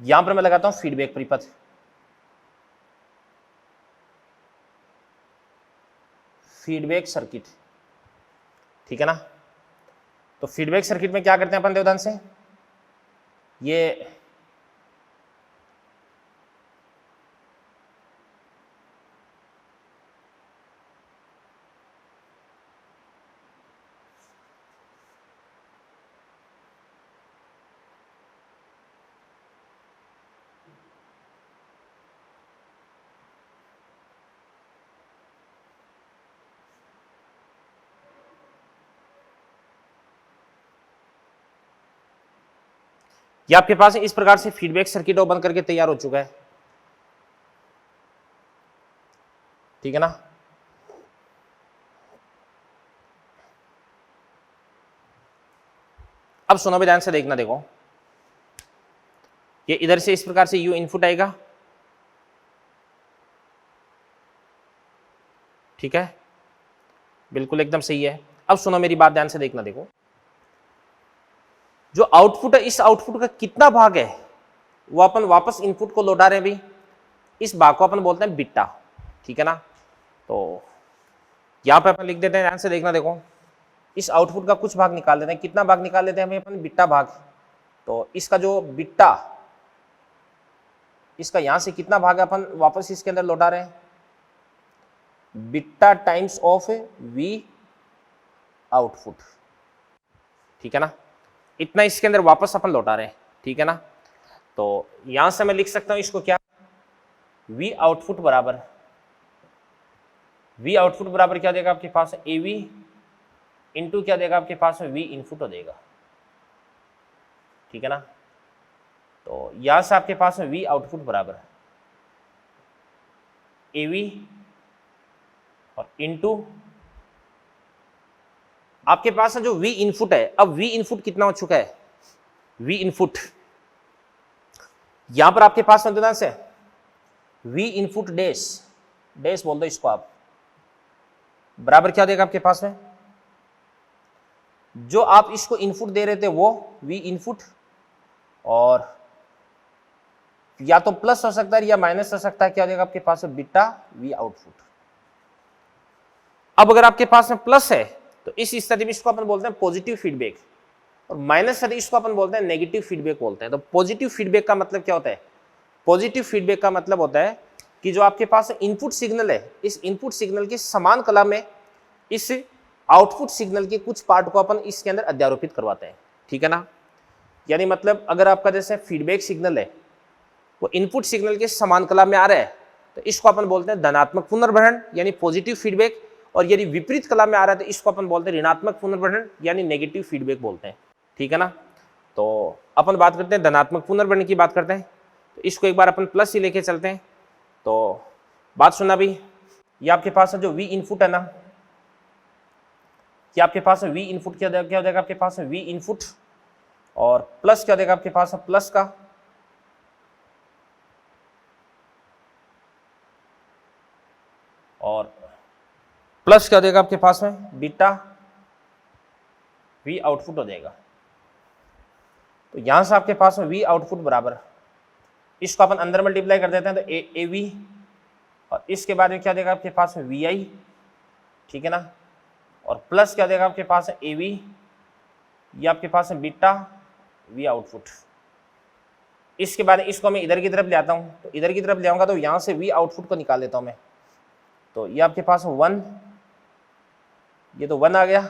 यहां पर मैं लगाता हूं फीडबैक परिपथ। फीडबैक सर्किट, ठीक है ना। तो फीडबैक सर्किट में क्या करते हैं अपन ध्यान से, ये आपके पास इस प्रकार से फीडबैक सर्किट बन करके तैयार हो चुका है। ठीक है ना, अब सुनो भी ध्यान से देखना, देखो ये इधर से इस प्रकार से यू इनपुट आएगा, ठीक है, बिल्कुल एकदम सही है। अब सुनो मेरी बात ध्यान से देखना, देखो जो आउटपुट है इस आउटपुट का कितना भाग है वो अपन वापस इनपुट को लौटा रहे हैं भाई, इस भाग को अपन बोलते हैं बिट्टा। ठीक है ना, तो यहां पे अपन लिख देते हैं, ध्यान से देखना, देखो इस आउटपुट का कुछ भाग निकाल लेते हैं, कितना भाग निकाल लेते हैं भाई अपन, बिट्टा भाग। तो इसका जो बिट्टा, इसका यहां से कितना भाग है अपन वापस इसके अंदर लौटा रहे हैं, beta times of V output. ठीक है ना, इतना इसके अंदर वापस अपन लौटा रहे हैं। ठीक है ना, तो यहां से मैं लिख सकता हूं इसको क्या, वी आउटपुट बराबर, वी आउटपुट बराबर क्या देगा आपके पास, ए वी इंटू क्या देगा आपके पास, वी इनपुट हो देगा। ठीक है ना, तो यहां से आपके पास वी आउटपुट बराबर ए वी और इंटू आपके पास जो वी इनपुट है, अब वी इनपुट कितना हो चुका है, वी इनपुट यहां पर आपके पास ध्यान से वी इनपुट डैश, डैश बोल दो इसको आप, बराबर क्या देगा आपके पास में, जो आप इसको इनपुट दे रहे थे वो वी इनपुट, और या तो प्लस हो सकता है या माइनस हो सकता है, क्या देगा आपके पास बीटा वी आउटपुट। अब अगर आपके पास में प्लस है तो इस स्थिति में इसको अपन बोलते हैं पॉजिटिव फीडबैक, और माइनस है इसको अपन बोलते हैं नेगेटिव फीडबैक बोलते हैं। तो पॉजिटिव फीडबैक का मतलब क्या होता है, पॉजिटिव फीडबैक का मतलब होता है कि जो आपके पास इनपुट सिग्नल है, इस इनपुट सिग्नल के समान कला में इस आउटपुट सिग्नल के कुछ पार्ट को अपन इसके अंदर अध्यारोपित करवाते हैं। ठीक है ना, यानी मतलब अगर आपका जैसे फीडबैक सिग्नल है वो इनपुट सिग्नल के समान कला में आ रहा है तो इसको अपन बोलते हैं धनात्मक पुनर्भरण यानी पॉजिटिव फीडबैक, और यदि विपरीत कला में आ रहा है तो इसको अपन बोलते हैं ऋणात्मक पुनर्भरण यानी नेगेटिव फीडबैक बोलते हैं। ठीक है ना, तो अपन बात करते हैं धनात्मक पुनर्भरण की बात करते हैं, तो इसको एक बार अपन प्लस ही लेके चलते हैं। तो बात सुनना भी, ये आपके पास जो वी इनपुट है ना, कि आपके पास वी इनपुट क्या हो जाएगा आपके पास वी इनपुट, और प्लस क्या देगा आपके पास प्लस का, और प्लस क्या देगा आपके पास में बीटा वी आउटपुट हो जाएगा। तो यहां से आपके पास में वी आउटपुट बराबर, इसको अपन अंदर मल्टीप्लाई कर देते हैं तो ए वी, और इसके बाद में क्या देगा आपके पास में वी आई। ठीक है ना, और प्लस क्या देगा आपके पास ए वी, ये आपके पास है बीटा वी आउटपुट। इसके बाद इसको मैं इधर की तरफ ले आता हूं, तो इधर की तरफ ले आऊंगा तो यहां से वी आउटपुट को निकाल लेता हूं मैं, तो ये आपके पास 1, ये तो 1 आ गया,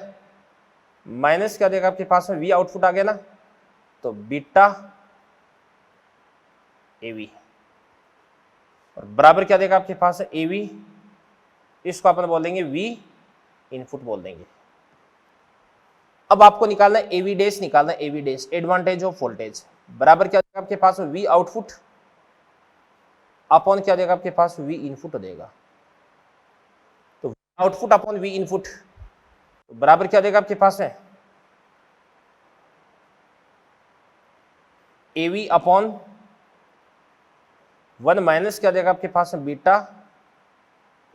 माइनस क्या देगा आपके पास में वी आउटपुट आ गया ना, तो बीटा ए वी, और बराबर क्या देगा आपके पास ए वी, इसको अपन बोल देंगे वी इनपुट बोल देंगे। अब आपको निकालना है एवी डैश, निकालना है एवी डैश एडवांटेज ऑफ वोल्टेज, बराबर क्या देगा आपके पास वी आउटपुट अपॉन क्या देगा आपके पास वी इनपुट देगा। तो आउटपुट अपॉन वी इनपुट बराबर क्या देगा आपके पास है एवी अपॉन 1 माइनस क्या देगा आपके पास है बीटा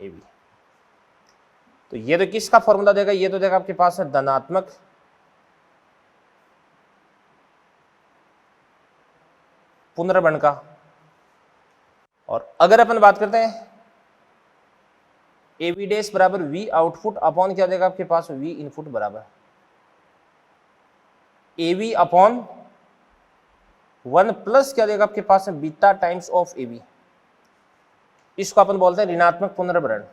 एवी। तो ये तो किसका फॉर्मूला देगा, ये तो देगा आपके पास है धनात्मक पुनर्भरण का। और अगर अपन बात करते हैं एवी डैश बराबर वी आउटपुट अपॉन क्या देगा आपके पास वी इनपुट बराबर एवी अपॉन 1 प्लस क्या देगा आपके पास है बीटा टाइम्स ऑफ एवी। इसको अपन बोलते हैं ऋणात्मक पुनर्भरण।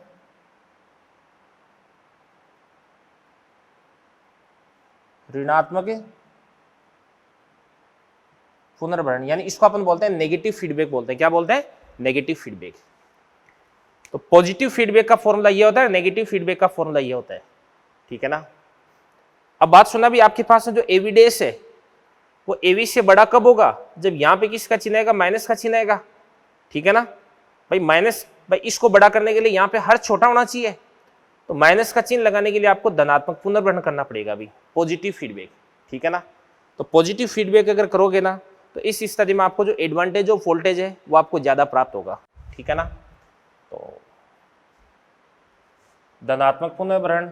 ऋणात्मक पुनर्भरण यानी इसको अपन बोलते हैं नेगेटिव फीडबैक बोलते हैं। क्या बोलते हैं, नेगेटिव फीडबैक। तो पॉजिटिव फीडबैक का फॉर्मूला ये होता है, नेगेटिव फीडबैक का फॉर्मूला ये होता है, ठीक है ना। अब बात सुना भी, आपके पास जो एवी डैश है वो एवी से बड़ा कब होगा, जब यहां पे किसका चिन्ह आएगा, माइनस का चिन्ह आएगा, ठीक है ना भाई। माइनस भाई इसको बड़ा करने के लिए यहाँ पे हर छोटा होना चाहिए, तो माइनस का चिन्ह लगाने के लिए आपको धनात्मक पुनर्भरण करना पड़ेगा अभी, पॉजिटिव फीडबैक, ठीक है ना। तो पॉजिटिव फीडबैक अगर करोगे ना तो इस स्थिति में आपको जो एडवांटेज ऑफ वोल्टेज है वो आपको ज्यादा प्राप्त होगा, ठीक है ना। तो धनात्मक पुनर्भरण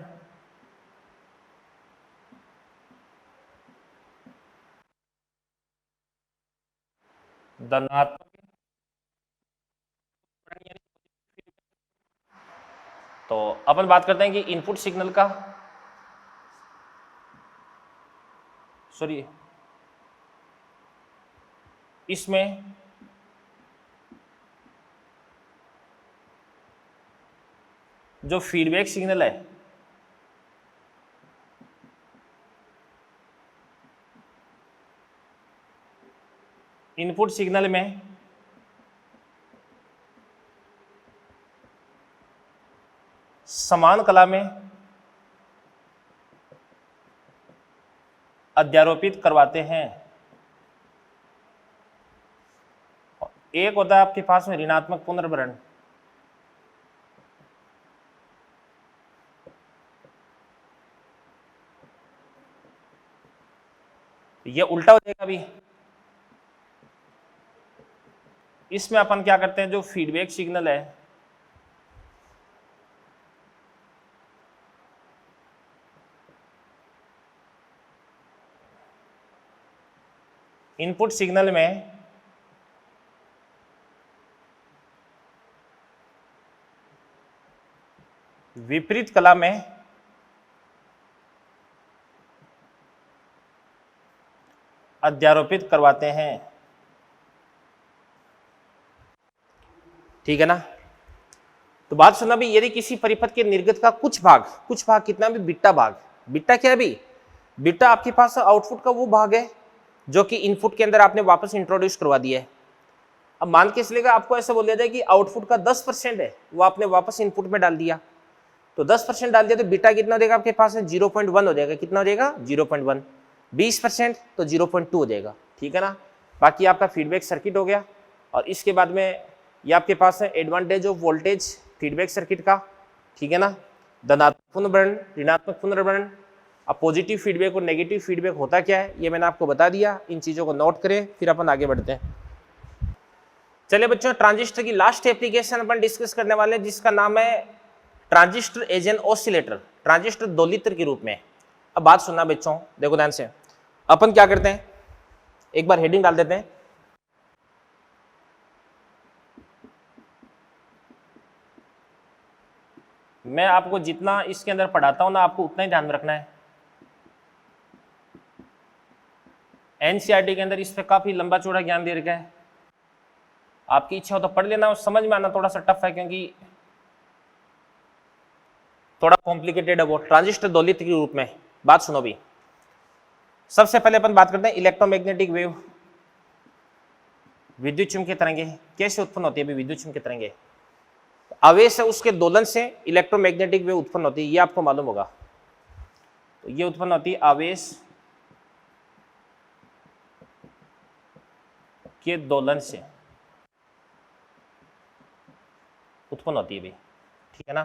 धनात्मक तो अपन बात करते हैं कि इनपुट सिग्नल का, सॉरी इसमें जो फीडबैक सिग्नल है इनपुट सिग्नल में समान कला में अध्यारोपित करवाते हैं। एक होता है आपके पास में ऋणात्मक पुनर्भरण, ये उल्टा हो जाएगा अभी। इसमें अपन क्या करते हैं, जो फीडबैक सिग्नल है इनपुट सिग्नल में विपरीत कला में अध्यारोपित करवाते हैं, ठीक है ना। तो बात सुनना भी, यदि किसी परिपथ के निर्गत का कुछ भाग कितना भी बीटा भाग, बीटा क्या है भी, बीटा आपके पास आउटपुट का वो भाग है जो कि इनपुट के अंदर आपने वापस इंट्रोड्यूस करवा दिया है। अब मान के इसलिए आपको ऐसा बोल दिया जाए कि आउटपुट का 10% है वो आपने वापस इनपुट में डाल दिया, तो 10% डाल दिया तो बीटा कितना देगा आपके पास है 0.1 हो जाएगा। कितना हो जाएगा 0.1, 20% तो 0.2 हो जाएगा, ठीक है ना। बाकी आपका फीडबैक सर्किट हो गया। और इसके बाद में ये आपके पास है advantage of voltage feedback circuit का, ठीक है ना। धनात्मक पुनर्भरण, ऋणात्मक पुनर्भरण। अब पॉजिटिव फीडबैक और नेगेटिव फीडबैक होता क्या है ये मैंने आपको बता दिया। इन चीज़ों को नोट करें, फिर अपन आगे बढ़ते हैं। चलिए बच्चों, ट्रांजिस्टर की लास्ट एप्लीकेशन अपन डिस्कस करने वाले हैं जिसका नाम है transistor as an oscillator, transistor दोलित्र के रूप में। अब बात सुनना बच्चों, देखो ध्यान से, अपन क्या करते हैं, एक बार हेडिंग डाल देते हैं। मैं आपको जितना इसके अंदर पढ़ाता हूं ना आपको उतना ही ध्यान में रखना है। एनसीईआरटी के अंदर इस पर काफी लंबा चौड़ा ज्ञान दे रखा है, आपकी इच्छा हो तो पढ़ लेना। समझ में आना थोड़ा सा टफ है क्योंकि थोड़ा कॉम्प्लिकेटेड है वो। ट्रांजिस्टर दोलित्र के रूप में, बात सुनो भी। सबसे पहले अपन बात करते हैं इलेक्ट्रोमैग्नेटिक वेव, विद्युत चुंबकीय तरंगे कैसे उत्पन्न होती है। अभी विद्युत चुंबकीय तरंगे आवेश है उसके दोलन से इलेक्ट्रोमैग्नेटिक वेव उत्पन्न होती है, ये आपको मालूम होगा। तो ये उत्पन्न होती है आवेश के दोलन से उत्पन्न होती है भाई, ठीक है ना।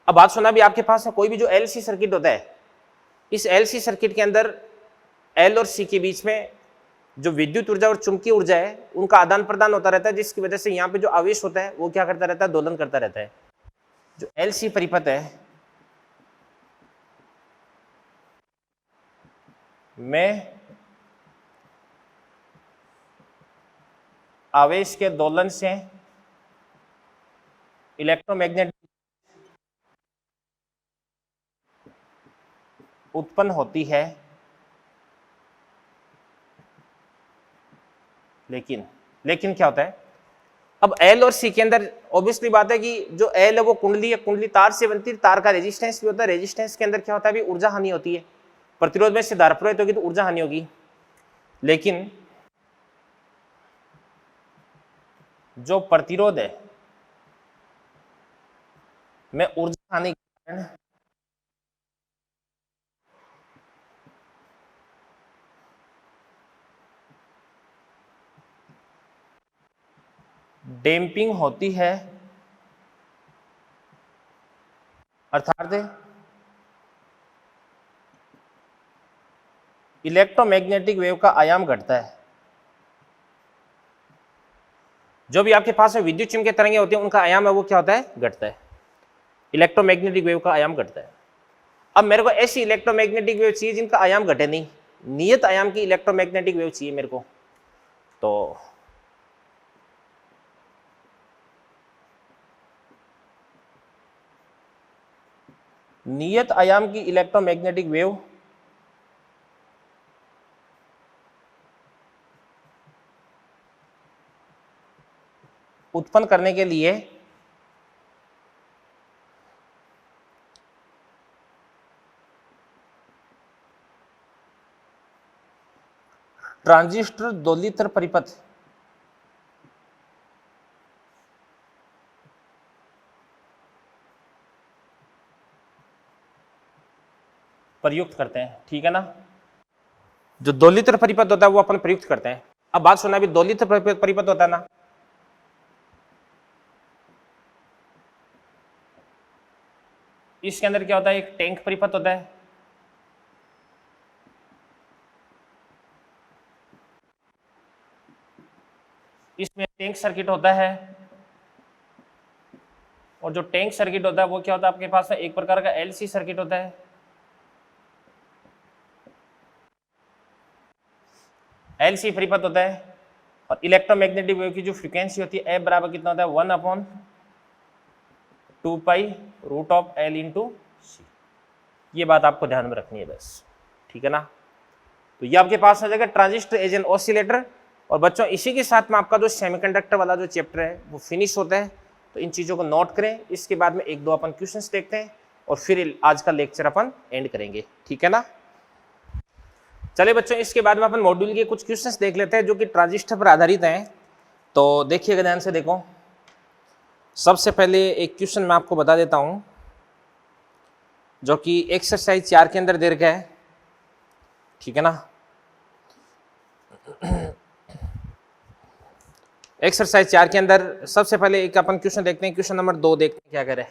अब बात सुना भी, आपके पास है कोई भी जो एलसी सर्किट होता है, इस एलसी सर्किट के अंदर एल और सी के बीच में जो विद्युत ऊर्जा और चुंबकीय ऊर्जा है उनका आदान प्रदान होता रहता है, जिसकी वजह से यहाँ पे जो आवेश होता है वो क्या करता रहता है, दोलन करता रहता है। जो एलसी परिपथ है में आवेश के दोलन से इलेक्ट्रोमैग्नेटिक उत्पन्न होती है, लेकिन क्या होता है, अब एल और सी के अंदर ऑब्वियसली बात है कि जो एल है वो कुंडली है, कुंडली तार से बनती है, तार का रेजिस्टेंस भी होता है, रेजिस्टेंस के अंदर क्या होता है, अभी ऊर्जा हानि होती है, प्रतिरोध में से धारा प्रवाहित होगी तो ऊर्जा हानि होगी, लेकिन जो प्रतिरोध है में ऊर्जा हानि के कारण डैम्पिंग होती है, अर्थात इलेक्ट्रोमैग्नेटिक वेव का आयाम घटता है। जो भी आपके पास में विद्युत चुम्बकीय तरंगें होती हैं उनका आयाम है वो क्या होता है, घटता है, इलेक्ट्रोमैग्नेटिक वेव का आयाम घटता है। अब मेरे को ऐसी इलेक्ट्रोमैग्नेटिक वेव चाहिए जिनका आयाम घटे नहीं, नियत आयाम की इलेक्ट्रोमैग्नेटिक वेव चाहिए मेरे को। तो नियत आयाम की इलेक्ट्रोमैग्नेटिक वेव उत्पन्न करने के लिए ट्रांजिस्टर दोलित्र परिपथ प्रयुक्त करते हैं, ठीक है ना। जो दोलित्र परिपथ होता है वो अपन प्रयुक्त करते हैं। अब बात सुना, भी दोलित्र परिपथ होता है ना, इसके अंदर क्या होता है, एक टैंक परिपथ होता है, इसमें टैंक सर्किट होता है, और जो टैंक सर्किट होता है वो क्या होता है, आपके पास एक प्रकार का एलसी सर्किट होता है। एलसी परिपथ होता है, और इलेक्ट्रोमैग्नेटिक वेव की जो फ्रीक्वेंसी होती है एफ बराबर कितना होता है, 1/2π√L/C। ये बात आपको ध्यान में रखनी है बस, ठीक है ना। तो ये आपके पास आ जाएगा ट्रांजिस्टर एज एन ऑसिलेटर। और बच्चों इसी के साथ में आपका जो सेमीकंडक्टर वाला जो चैप्टर है वो फिनिश होता है। तो इन चीज़ों को नोट करें, इसके बाद में एक दो अपन क्वेश्चंस देखते हैं और फिर आज का लेक्चर अपन एंड करेंगे, ठीक है ना। चले बच्चों, इसके बाद में अपन मॉड्यूल के कुछ क्वेश्चंस देख लेते हैं जो कि ट्रांजिस्टर पर आधारित हैं। तो देखिएगा ध्यान से, देखो सबसे पहले एक क्वेश्चन मैं आपको बता देता हूं जो कि एक्सरसाइज 4 के अंदर दे रखा है, ठीक है ना। एक्सरसाइज 4 के अंदर सबसे पहले एक अपन क्वेश्चन देखते हैं, क्वेश्चन नंबर 2 देखते हैं क्या करे।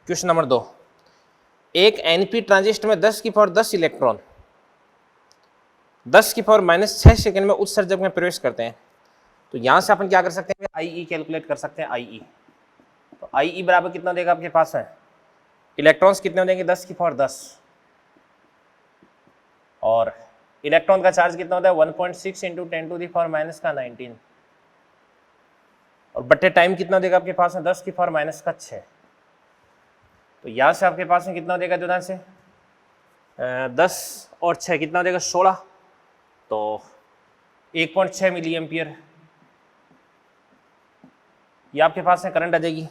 क्वेश्चन नंबर 2, एक एनपी ट्रांजिस्टर में 10⁻10 इलेक्ट्रॉन 10⁻⁻6 सेकंड में उत्सर्जक में प्रवेश करते हैं। तो यहां से अपन क्या कर सकते हैं, आईई कैलकुलेट कर सकते हैं। आईई, तो आईई बराबर कितना देगा आपके पास है, इलेक्ट्रॉन्स कितने देंगे, 10⁻10, और इलेक्ट्रॉन का चार्ज कितना होता है, 1.6 × 10⁻⁻⁻⁹, और बट्टे टाइम कितना देगा आपके पास है, 10⁻⁻6। तो यहाँ से आपके पास में कितना देगा, जो ध्यान से 10 और 6 कितना देगा, 16, तो 1.6 मिली एम्पियर ये आपके पास में करंट आ जाएगी।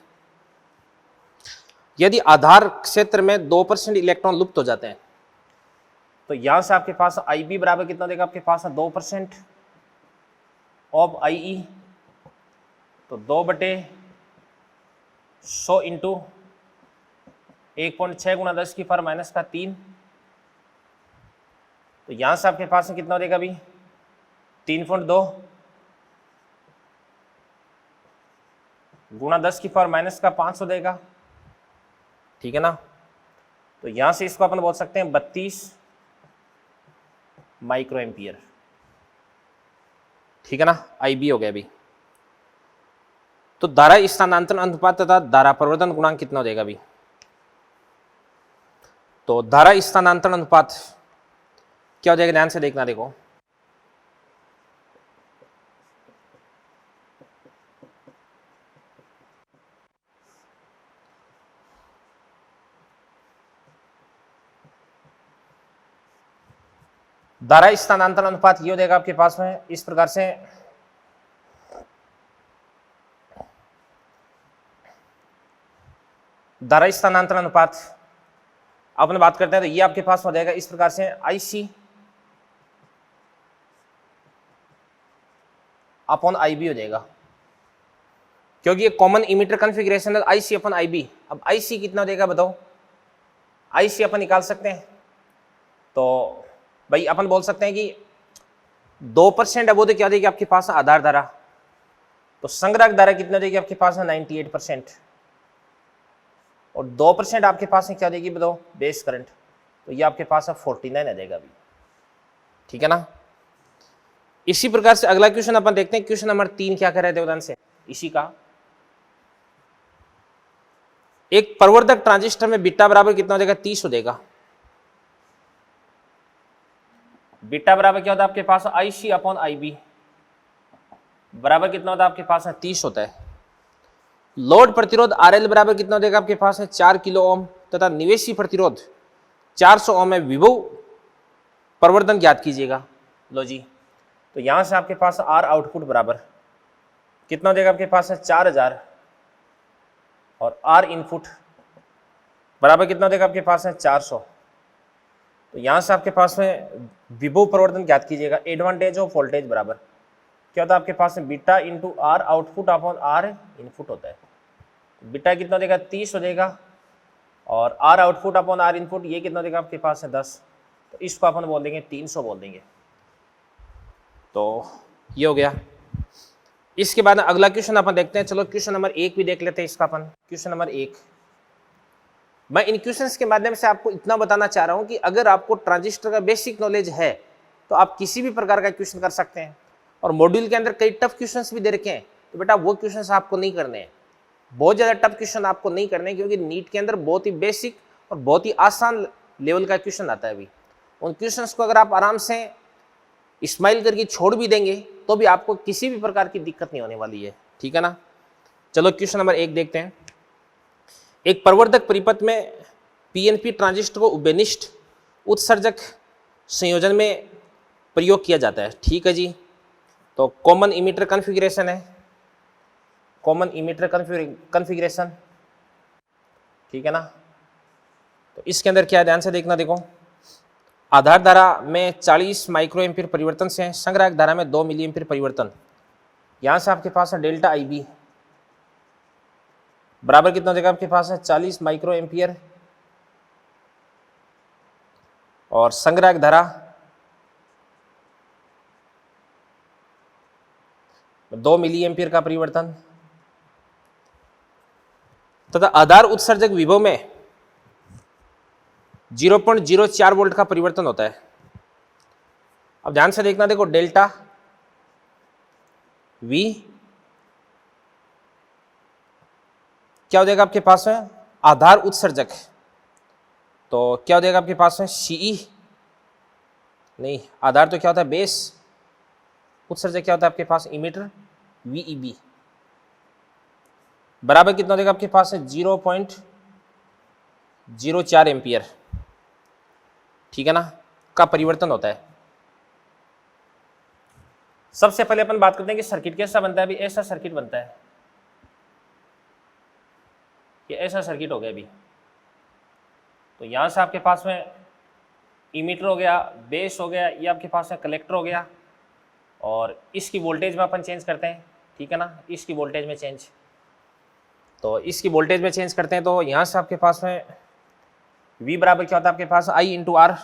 यदि आधार क्षेत्र में 2% इलेक्ट्रॉन लुप्त हो जाते हैं तो यहां से आपके पास आई बी बराबर कितना देगा, आपके पास 2% ऑफ आई, तो 2/100 इंटू 1.6 × 10⁻⁻3। तो यहां से आपके पास में कितना देगा अभी, 3.2 गुणा 10⁻⁻5 हो देगा, ठीक है ना। तो यहां से इसको अपन बोल सकते हैं 32 माइक्रो एम्पियर, ठीक है ना। IB हो गया अभी। तो धारा स्थानांतरण अनुपात तथा धारा परिवर्तन गुणांक कितना हो जाएगा अभी। तो धारा स्थानांतरण अनुपात क्या हो जाएगा, ध्यान से देखना, देखो धारा स्थानांतरण अनुपात ये हो जाएगा आपके पास में इस प्रकार से, धारा स्थानांतरण अनुपात अपन बात करते हैं तो ये आपके पास हो जाएगा इस प्रकार से, IC अपॉन IB हो जाएगा, क्योंकि ये कॉमन इमीटर कॉन्फ़िगरेशन है, IC अपॉन IB। अब IC कितना हो जाएगा बताओ, IC अपन निकाल सकते हैं। तो भाई अपन बोल सकते हैं कि 2% अब वो तो क्या देगी आपके पास आधार धारा, तो संग्राहक धारा कितना देगी आपके पास है 98%, और 2% आपके पास है क्या देगी बताओ बेस करंट, तो ये आपके पास है 49 आ जाएगा अभी, ठीक है ना। इसी प्रकार से अगला क्वेश्चन अपन देखते हैं, क्वेश्चन नंबर 3 क्या कर रहे थे उदाहरण से इसी का। एक प्रवर्धक ट्रांजिस्टर में बीटा बराबर कितना हो जाएगा 30 हो जाएगा। बीटा बराबर क्या होता है आपके पास IC अपॉन IB बराबर कितना होता है आपके पास है 30 होता है। लोड प्रतिरोध RL बराबर कितना हो जाएगा आपके पास है 4 किलो ओम तथा निवेशी प्रतिरोध 400 ओम है। विभव प्रवर्धन ज्ञात कीजिएगा। लो जी, तो यहां से आपके पास R आउटपुट बराबर कितना हो जाएगा आपके पास है 4000 और R इनपुट बराबर कितना हो जाएगा आपके पास है 400। तो यहां से आपके पास में विभव प्रवर्धन ज्ञात कीजिएगा। एडवांटेज ऑफ वोल्टेज बराबर क्या होता है आपके पास में beta into R output upon R input होता है। बीटा कितना हो जाएगा 30 हो जाएगा और R output upon R input ये कितना हो जाएगा आपके पास है 10, तो इसको अपन बोल देंगे 300 बोल देंगे। तो ये हो गया। इसके बाद अगला क्वेश्चन अपन देखते हैं। चलो क्वेश्चन नंबर 1 भी देख लेते हैं इसका अपन। क्वेश्चन नंबर 1, मैं इन क्वेश्चंस के माध्यम से आपको इतना बताना चाह रहा हूं कि अगर आपको ट्रांजिस्टर का बेसिक नॉलेज है तो आप किसी भी प्रकार का क्वेश्चन कर सकते हैं। और मॉड्यूल के अंदर कई टफ क्वेश्चंस भी दे रखे हैं, तो बेटा वो क्वेश्चंस आपको नहीं करने हैं, बहुत ज़्यादा टफ क्वेश्चन आपको नहीं करने हैं, क्योंकि नीट के अंदर बहुत ही बेसिक और बहुत ही आसान लेवल का क्वेश्चन आता है अभी। उन क्वेश्चंस को अगर आप आराम से स्माइल करके छोड़ भी देंगे तो भी आपको किसी भी प्रकार की दिक्कत नहीं होने वाली है, ठीक है ना। चलो क्वेश्चन नंबर 1 देखते हैं। एक प्रवर्धक परिपथ में PNP ट्रांजिस्टर को उभयनिष्ठ उत्सर्जक संयोजन में प्रयोग किया जाता है, ठीक है जी। तो कॉमन इमीटर कॉन्फ़िगरेशन है, कॉमन इमीटर कॉन्फ़िगरेशन, ठीक है ना। तो इसके अंदर क्या है ध्यान से देखना, देखो आधार धारा में 40 माइक्रो एम्पीयर परिवर्तन से संग्राहक धारा में 2 मिली एम्पीयर परिवर्तन। यहाँ से आपके पास है डेल्टा IB बराबर कितना हो जाएगा आपके पास है 40 माइक्रो एम्पीयर और संग्राहक धारा 2 मिली एम्पीयर का परिवर्तन तथा आधार उत्सर्जक विभव में 0.04 वोल्ट का परिवर्तन होता है। अब ध्यान से देखना, देखो डेल्टा V क्या हो जाएगा आपके पास में आधार उत्सर्जक, तो क्या हो जाएगा आपके पास में CE नहीं, आधार तो क्या होता है बेस, उत्सर्जक क्या होता है आपके पास इमीटर VEB बराबर कितना हो जाएगा आपके पास है 0.04 एम्पियर, ठीक है ना, का परिवर्तन होता है। सबसे पहले अपन बात करते हैं कि सर्किट कैसा बनता है। अभी ऐसा सर्किट बनता है, ये ऐसा सर्किट हो गया अभी। तो यहां से आपके पास में इमीटर हो गया, बेस हो गया, ये आपके पास में कलेक्टर हो गया और इसकी वोल्टेज में अपन चेंज करते हैं, ठीक है ना। इसकी वोल्टेज में चेंज, तो इसकी वोल्टेज में चेंज करते हैं। तो यहाँ से आपके पास में V बराबर क्या होता है आपके पास I इंटू R,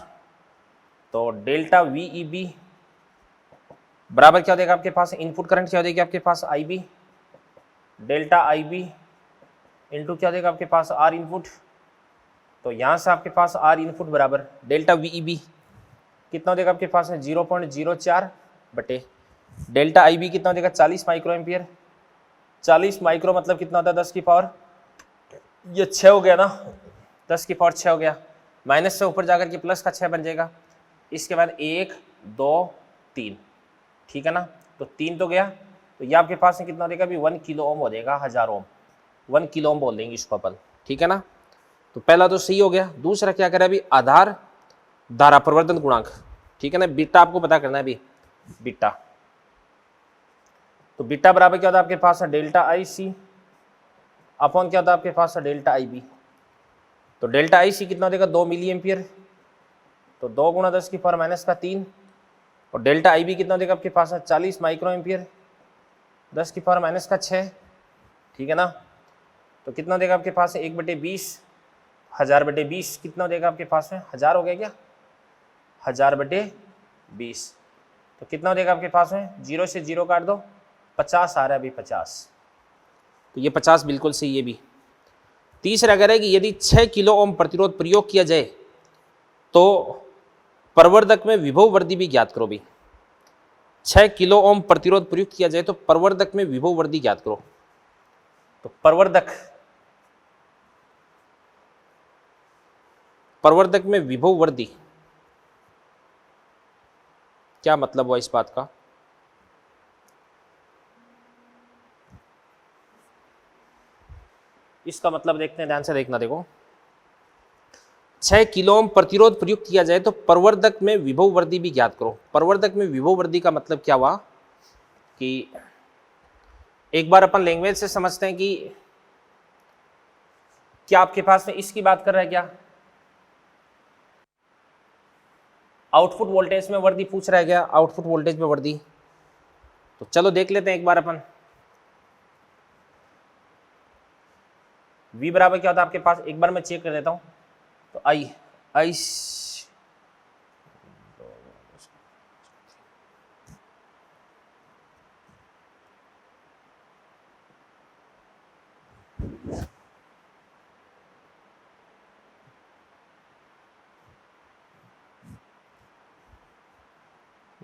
तो डेल्टा VEB बराबर क्या हो जाएगा आपके पास इनपुट करंट क्या हो जाएगी आपके पास IB delta I B into क्या देगा आपके पास आर इनपुट। तो यहाँ से आपके पास आर इनपुट बराबर डेल्टा वी ई बी कितना देगा आपके पास है 0.04 बटे डेल्टा आई बी कितना देगा 40 माइक्रो एम्पियर। 40 माइक्रो मतलब कितना होता है 10 की पावर, ये 6 हो गया ना, 10 की पावर 6 हो गया, माइनस से ऊपर जाकर के प्लस का 6 बन जाएगा। इसके बाद 1 2 3, ठीक है ना, तो 3 तो गया, तो ये आपके पास में कितना देगा अभी 1 किलो ओम हो जाएगा, 1000 ओम, 1 किलो ओम बोल देंगे इसको अपन, ठीक है ना। तो पहला तो सही हो गया। दूसरा क्या करें अभी, आधार धारा प्रवर्धन गुणांक, ठीक है ना, बीटा आपको पता करना है अभी, बीटा। तो बीटा बराबर क्या होता है आपके पास है डेल्टा आई सी अपॉन क्या होता है आपके पास है डेल्टा आई बी। तो डेल्टा आई सी कितना देगा 2 मिली एम्पियर, तो 2 गुणा 10 की पावर माइनस का 3, और डेल्टा आई बी कितना देगा आपके पास है 40 माइक्रो एम्पियर, 10 की पावर माइनस का 6, ठीक है ना। तो कितना देगा आपके पास है 1/20, 1000/20 कितना देगा आपके पास में 1000 हो गया क्या, 1000/20, तो कितना देगा आपके पास में, 0 से 0 काट दो, 50 आ रहा है अभी 50, तो ये 50 बिल्कुल सही है भी। तीसरा अगर है कि यदि 6 किलो ओम प्रतिरोध प्रयोग किया जाए तो प्रवर्धक में विभव वृद्धि भी ज्ञात करो भी। 6 किलो ओम प्रतिरोध प्रयुक्त किया जाए तो प्रवर्धक में विभव वृद्धि ज्ञात करो। तो प्रवर्धक में विभव वृद्धि क्या मतलब हुआ इस बात का, इसका मतलब देखते हैं, ध्यान से देखना, देखो 6 किलो ओम प्रतिरोध प्रयुक्त किया जाए तो प्रवर्धक में विभव वृद्धि भी ज्ञात करो। प्रवर्धक में विभव वृद्धि का मतलब क्या हुआ कि एक बार अपन लैंग्वेज से समझते हैं कि क्या आपके पास में इसकी बात कर रहा है, क्या आउटपुट वोल्टेज में वृद्धि पूछ रहा है, क्या आउटपुट वोल्टेज में वृद्धि। तो चलो देख लेते हैं एक बार अपन। V बराबर क्या होता है आपके पास, एक बार मैं चेक कर देता हूं। तो आई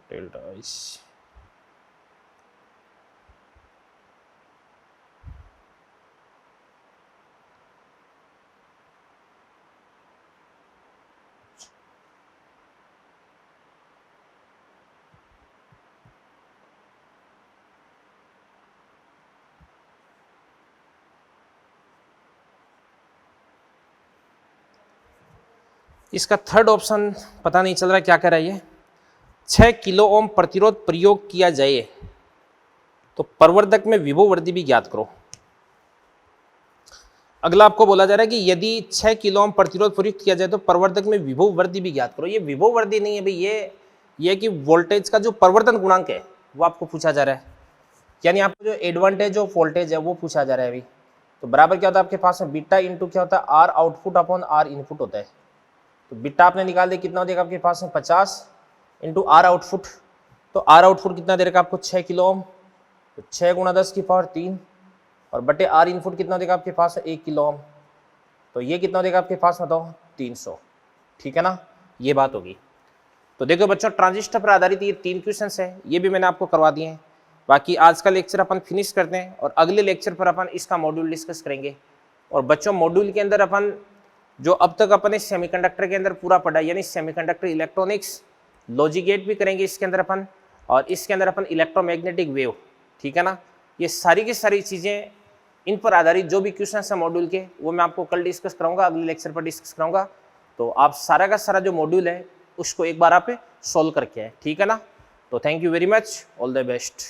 डेल्टा आई इसका थर्ड ऑप्शन पता नहीं चल रहा क्या कह रहा है ये। 6 किलो ओम प्रतिरोध प्रयोग किया जाए तो प्रवर्धक में विभव वृद्धि भी ज्ञात करो। अगला आपको बोला जा रहा है कि यदि 6 किलो ओम प्रतिरोध प्रयुक्त किया जाए तो प्रवर्धक में विभव वृद्धि भी ज्ञात करो। ये विभव वृद्धि नहीं है भाई, ये कि वोल्टेज का जो परिवर्तन गुणांक है वो आपको पूछा जा रहा है, यानी आपको जो एडवांटेज ऑफ वोल्टेज है वो पूछा जा रहा है अभी। तो बराबर क्या होता है आपके पास में बीटा इंटू क्या होता है R output upon R input होता है। तो बीटा आपने निकाल दिया, कितना देगा आपके पास में 50 इंटू आर आउटपुट। तो आर आउटपुट कितना देगा आपको 6 किलो ओम, तो 6 गुणा 10 की पावर 3 और बटे आर इनपुट कितना देगा आपके पास 1 किलो ओम। तो ये कितना देगा आपके पास बताओ 300, ठीक है ना, ये बात होगी। तो देखो बच्चों ट्रांजिस्टर पर आधारित ये 3 क्वेश्चंस है, ये भी मैंने आपको करवा दिए हैं। बाकी आज का लेक्चर अपन फिनिश करते हैं और अगले लेक्चर पर अपन इसका मॉड्यूल डिस्कस करेंगे। और बच्चों मॉड्यूल के अंदर अपन जो अब तक अपन इस सेमीकंडक्टर के अंदर पूरा पढ़ा, यानी सेमीकंडक्टर इलेक्ट्रॉनिक्स, लॉजिक गेट भी करेंगे इसके अंदर अपन, और इसके अंदर अपन इलेक्ट्रोमैग्नेटिक वेव, ठीक है ना, ये सारी की सारी चीज़ें इन पर आधारित जो भी क्वेश्चन है मॉड्यूल के वो मैं आपको कल डिस्कस कराऊंगा, अगले लेक्चर पर डिस्कस कराऊंगा। तो आप सारा का सारा जो मॉड्यूल है उसको एक बार आप सोल्व करके आए, ठीक है ना। तो thank you very much, all the best.